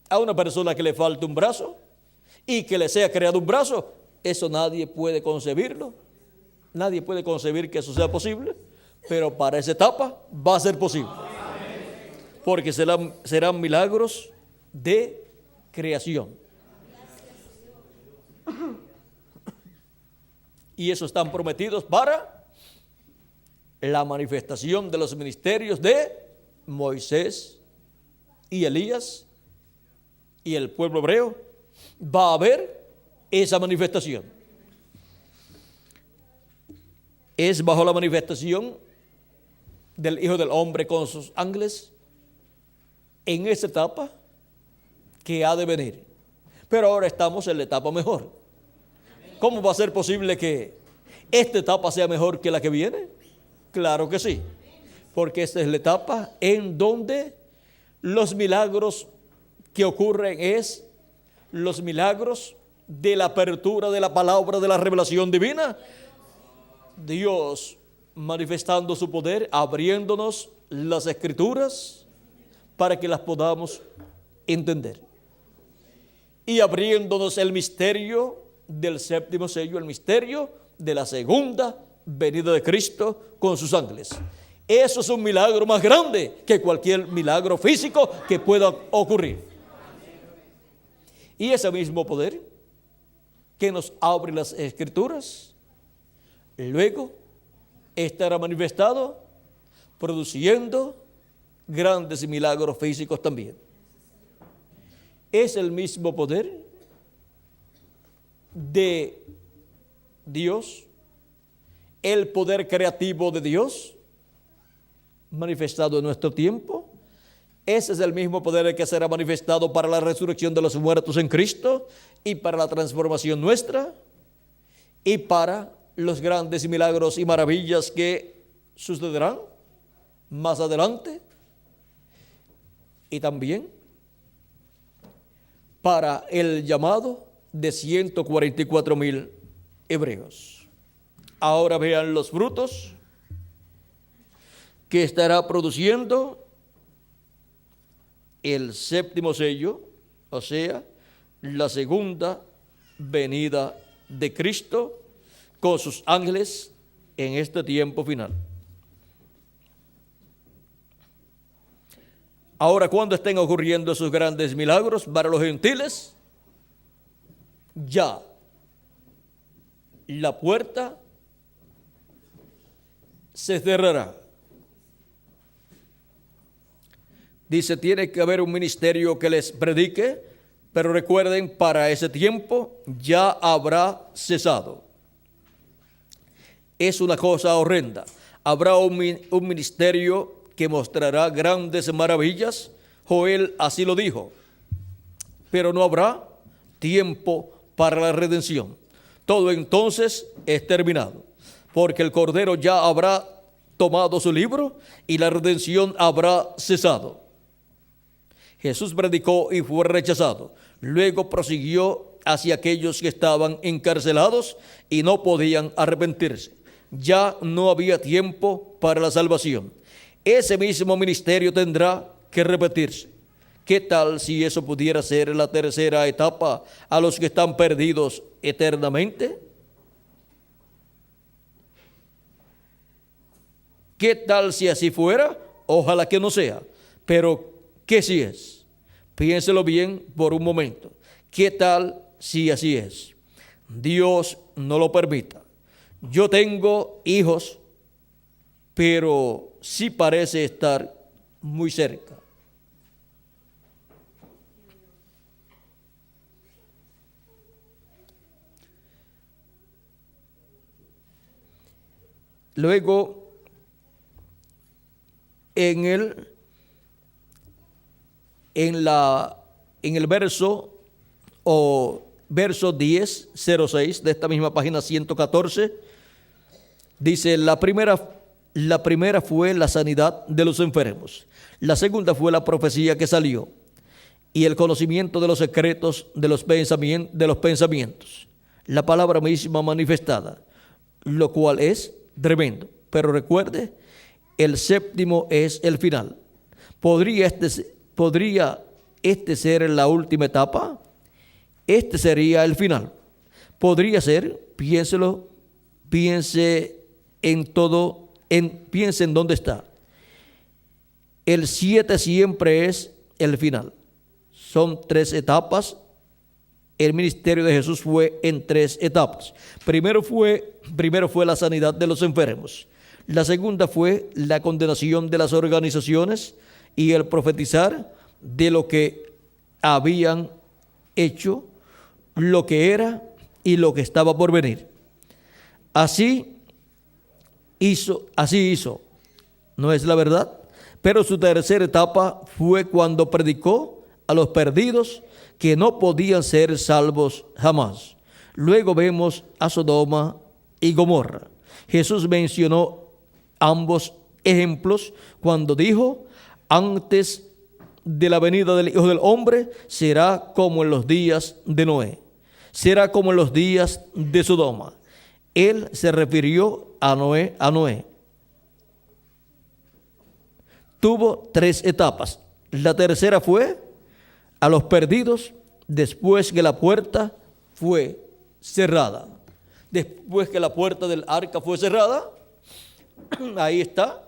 A una persona que le falta un brazo y que le sea creado un brazo, eso nadie puede concebirlo. Nadie puede concebir que eso sea posible, pero para esa etapa va a ser posible. Porque serán milagros de creación. Y eso están prometidos para la manifestación de los ministerios de Moisés y Elías y el pueblo hebreo. Va a haber esa manifestación. Es bajo la manifestación del Hijo del Hombre con sus ángeles en esa etapa que ha de venir. Pero ahora estamos en la etapa mejor. ¿Cómo va a ser posible que esta etapa sea mejor que la que viene? Claro que sí, porque esta es la etapa en donde los milagros que ocurren es los milagros de la apertura de la palabra de la revelación divina. Dios manifestando su poder, abriéndonos las escrituras para que las podamos entender, y abriéndonos el misterio del séptimo sello, el misterio de la segunda venida de Cristo con sus ángeles. Eso es un milagro más grande que cualquier milagro físico que pueda ocurrir. Y ese mismo poder que nos abre las escrituras, luego estará manifestado produciendo grandes milagros físicos también. Es el mismo poder de Dios, el poder creativo de Dios manifestado en nuestro tiempo. Ese es el mismo poder que será manifestado para la resurrección de los muertos en Cristo y para la transformación nuestra y para los grandes milagros y maravillas que sucederán más adelante, y también para el llamado de 144,000 hebreos. Ahora vean los frutos que estará produciendo el séptimo sello, o sea, la segunda venida de Cristo con sus ángeles en este tiempo final. Ahora, cuando estén ocurriendo esos grandes milagros para los gentiles, ya la puerta se cerrará. Dice, tiene que haber un ministerio que les predique, pero recuerden, para ese tiempo ya habrá cesado. Es una cosa horrenda. Habrá un ministerio que mostrará grandes maravillas. Joel así lo dijo. Pero no habrá tiempo para la redención. Todo entonces es terminado, porque el Cordero ya habrá tomado su libro y la redención habrá cesado. Jesús predicó y fue rechazado. Luego prosiguió hacia aquellos que estaban encarcelados y no podían arrepentirse. Ya no había tiempo para la salvación. Ese mismo ministerio tendrá que repetirse. ¿Qué tal si eso pudiera ser la tercera etapa a los que están perdidos eternamente? ¿Qué tal si así fuera? Ojalá que no sea, pero ¿qué si es? Piénselo bien por un momento. ¿Qué tal si así es? Dios no lo permita. Yo tengo hijos, pero sí parece estar muy cerca. Luego, en el verso 10:06 de esta misma página 114, dice: la primera fue la sanidad de los enfermos, la segunda fue la profecía que salió y el conocimiento de los secretos de los pensamientos, la palabra misma manifestada, lo cual es tremendo. Pero recuerde, el séptimo es el final. ¿Podría este ser la última etapa? Este sería el final. Podría ser, piénselo, piense en dónde está. El 7 siempre es el final. Son 3 etapas. El ministerio de Jesús fue en 3 etapas. Primero fue la sanidad de los enfermos. La segunda fue la condenación de las organizaciones y el profetizar de lo que habían hecho, lo que era y lo que estaba por venir. Así hizo, ¿no es la verdad? Pero su tercera etapa fue cuando predicó a los perdidos que no podían ser salvos jamás. Luego vemos a Sodoma y Gomorra. Jesús mencionó ambos ejemplos cuando dijo: antes de la venida del Hijo del Hombre será como en los días de Noé, será como en los días de Sodoma. Él se refirió a Noé. Tuvo 3 etapas. La tercera fue a los perdidos después que la puerta fue cerrada. Después que la puerta del arca fue cerrada, ahí está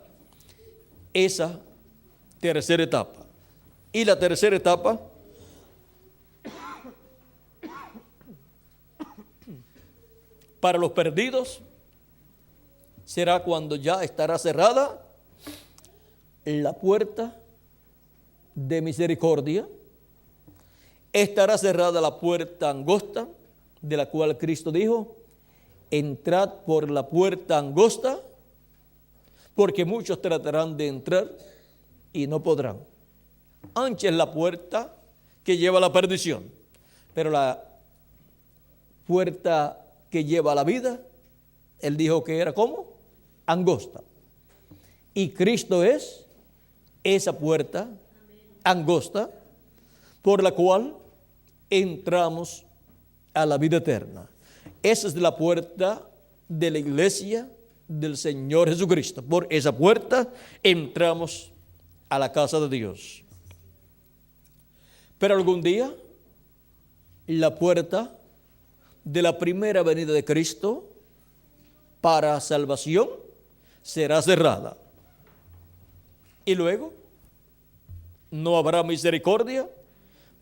esa tercera etapa. Y la tercera etapa para los perdidos será cuando ya estará cerrada la puerta de misericordia, estará cerrada la puerta angosta, de la cual Cristo dijo: entrad por la puerta angosta, porque muchos tratarán de entrar y no podrán. Ancha es la puerta que lleva a la perdición, pero la puerta que lleva a la vida, Él dijo que era ¿cómo? Angosta. Y Cristo es esa puerta angosta por la cual entramos a la vida eterna. Esa es la puerta de la iglesia del Señor Jesucristo. Por esa puerta entramos a la casa de Dios. Pero algún día la puerta de la primera venida de Cristo para salvación será cerrada. Y luego no habrá misericordia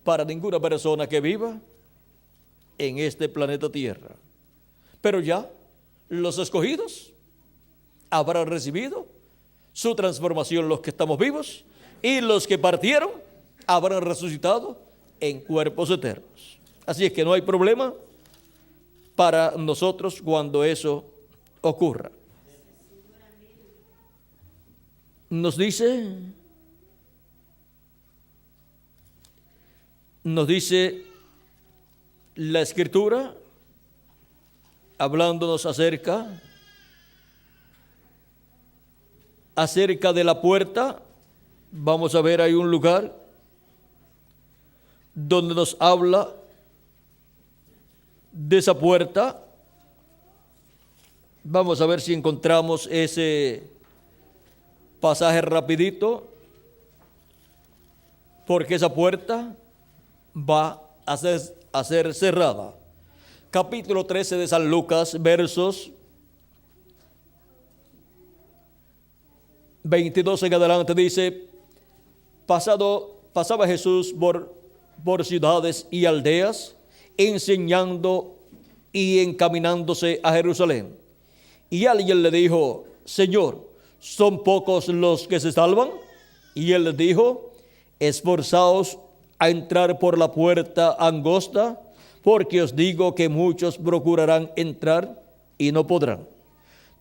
para ninguna persona que viva en este planeta Tierra. Pero ya los escogidos habrán recibido su transformación, los que estamos vivos, y los que partieron habrán resucitado en cuerpos eternos. Así es que no hay problema para nosotros cuando eso ocurra. Nos dice la Escritura, hablándonos acerca de la puerta. Vamos a ver, hay un lugar donde nos habla de esa puerta. Vamos a ver si encontramos ese pasaje rapidito. porque esa puerta va a ser cerrada. Capítulo 13 de San Lucas, versos 22 en adelante, dice: pasaba Jesús por ciudades y aldeas, enseñando y encaminándose a Jerusalén. Y alguien le dijo: Señor, ¿son pocos los que se salvan? Y él les dijo: esforzaos a entrar por la puerta angosta, porque os digo que muchos procurarán entrar y no podrán.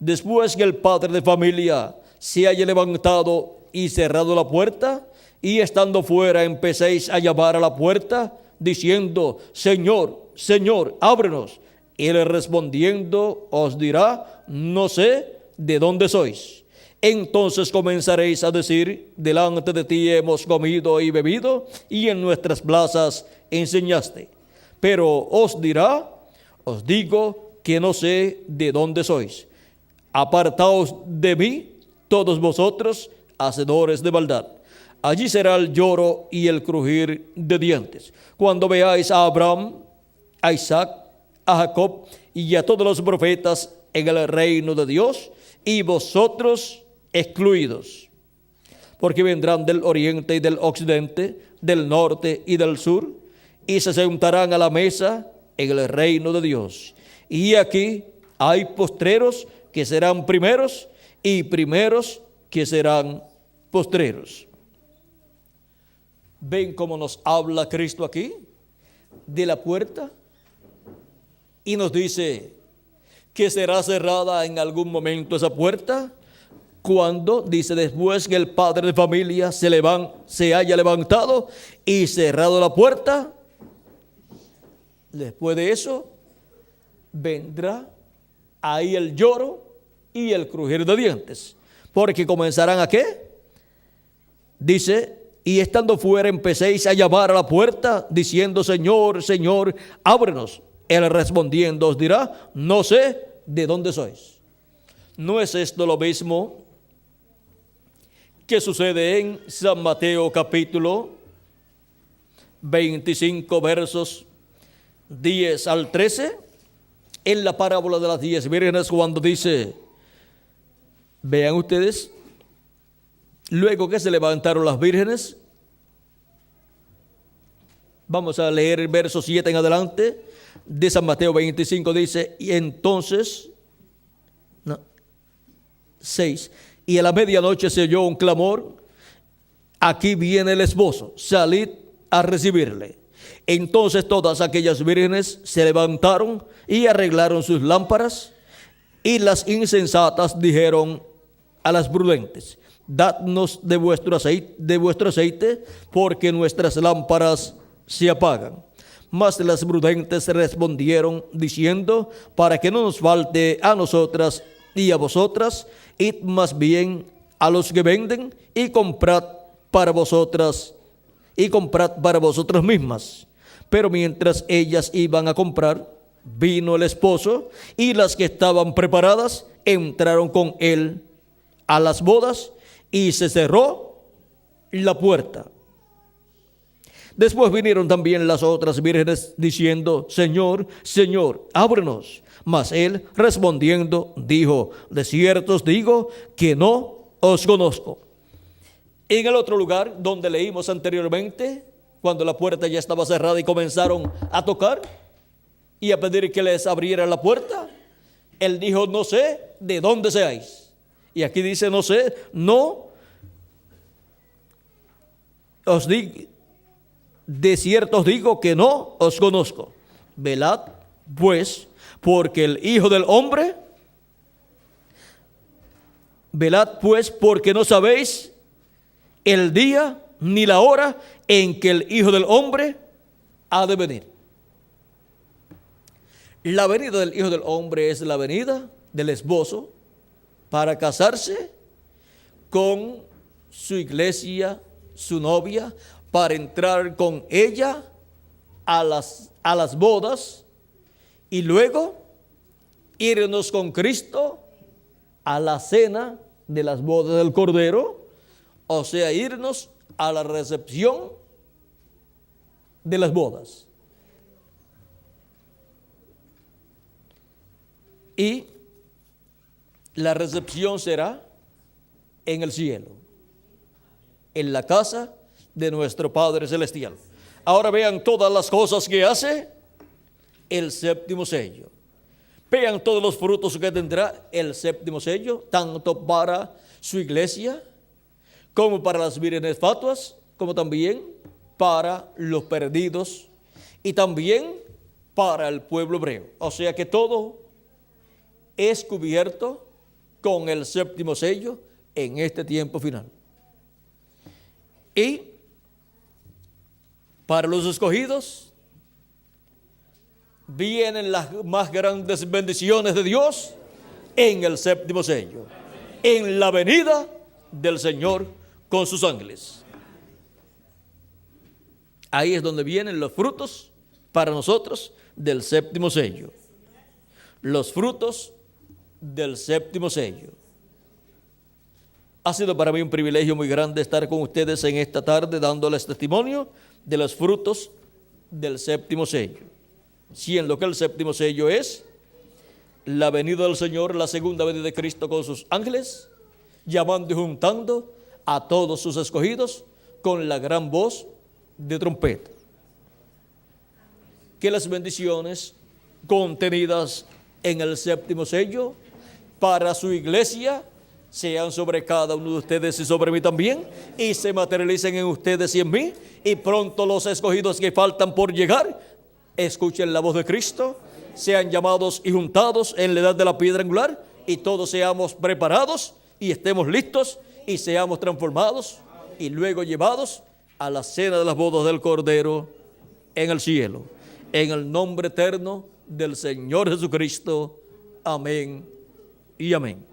Después que el padre de familia se haya levantado y cerrado la puerta, y estando fuera empecéis a llamar a la puerta, diciendo: Señor, Señor, ábrenos. Y él respondiendo os dirá: no sé de dónde sois. Entonces comenzaréis a decir: delante de ti hemos comido y bebido, y en nuestras plazas enseñaste. Pero os dirá: os digo que no sé de dónde sois. Apartaos de mí, todos vosotros, hacedores de maldad. Allí será el lloro y el crujir de dientes, cuando veáis a Abraham, a Isaac, a Jacob y a todos los profetas en el reino de Dios, y vosotros excluidos. Porque vendrán del oriente y del occidente, del norte y del sur, y se sentarán a la mesa en el reino de Dios. Y aquí hay postreros que serán primeros, y primeros que serán postreros. ¿Ven cómo nos habla Cristo aquí de la puerta? Y nos dice que será cerrada en algún momento esa puerta, cuando dice: después que el padre de familia se haya levantado y cerrado la puerta. Después de eso vendrá ahí el lloro y el crujir de dientes, porque comenzarán ¿a qué? Dice: y estando fuera empecéis a llamar a la puerta, diciendo: Señor, Señor, ábrenos. Él respondiendo os dirá: no sé de dónde sois. ¿No es esto lo mismo que sucede en San Mateo capítulo 25 versos 10 al 13? En la parábola de las 10 vírgenes, cuando dice, vean ustedes, luego que se levantaron las vírgenes, vamos a leer el verso 7 en adelante de San Mateo 25, dice: y entonces, 6, y a la medianoche se oyó un clamor: aquí viene el esposo, salid a recibirle. Entonces todas aquellas vírgenes se levantaron y arreglaron sus lámparas, y las insensatas dijeron a las prudentes: dadnos de vuestro aceite, porque nuestras lámparas se apagan. Mas las prudentes respondieron diciendo: para que no nos falte a nosotras y a vosotras, id más bien a los que venden y comprad para vosotras mismas. Pero mientras ellas iban a comprar, vino el esposo, y las que estaban preparadas entraron con él a las bodas, y se cerró la puerta. Después vinieron también las otras vírgenes diciendo: Señor, Señor, ábrenos. Mas él respondiendo dijo: de cierto os digo que no os conozco. En el otro lugar donde leímos anteriormente, cuando la puerta ya estaba cerrada y comenzaron a tocar y a pedir que les abrieran la puerta, él dijo: no sé de dónde seáis. Y aquí dice: no sé, no os digo, de cierto os digo que no os conozco. Velad pues, porque el Hijo del Hombre, velad pues, porque no sabéis el día ni la hora en que el Hijo del Hombre ha de venir. La venida del Hijo del Hombre es la venida del esposo para casarse con su iglesia, su novia, para entrar con ella a las bodas, y luego irnos con Cristo a la cena de las bodas del Cordero, o sea, irnos a la recepción de las bodas. Y la recepción será en el cielo, en la casa de nuestro Padre Celestial. Ahora vean todas las cosas que hace el séptimo sello. Vean todos los frutos que tendrá el séptimo sello, tanto para su iglesia, como para las vírgenes fatuas, como también para los perdidos y también para el pueblo hebreo. O sea que todo es cubierto con el séptimo sello en este tiempo final. Y para los escogidos vienen las más grandes bendiciones de Dios en el séptimo sello, en la venida del Señor con sus ángeles. Ahí es donde vienen los frutos para nosotros del séptimo sello. Los frutos del séptimo sello. Ha sido para mí un privilegio muy grande estar con ustedes en esta tarde dándoles testimonio de los frutos del séptimo sello. Siendo que el séptimo sello es la venida del Señor, la segunda venida de Cristo con sus ángeles, llamando y juntando a todos sus escogidos con la gran voz de trompeta. Que las bendiciones contenidas en el séptimo sello para su iglesia sean sobre cada uno de ustedes y sobre mí también, y se materialicen en ustedes y en mí, y pronto los escogidos que faltan por llegar escuchen la voz de Cristo, sean llamados y juntados en la edad de la piedra angular, y todos seamos preparados y estemos listos y seamos transformados y luego llevados a la cena de las bodas del Cordero en el cielo. En el nombre eterno del Señor Jesucristo. Amén y amén.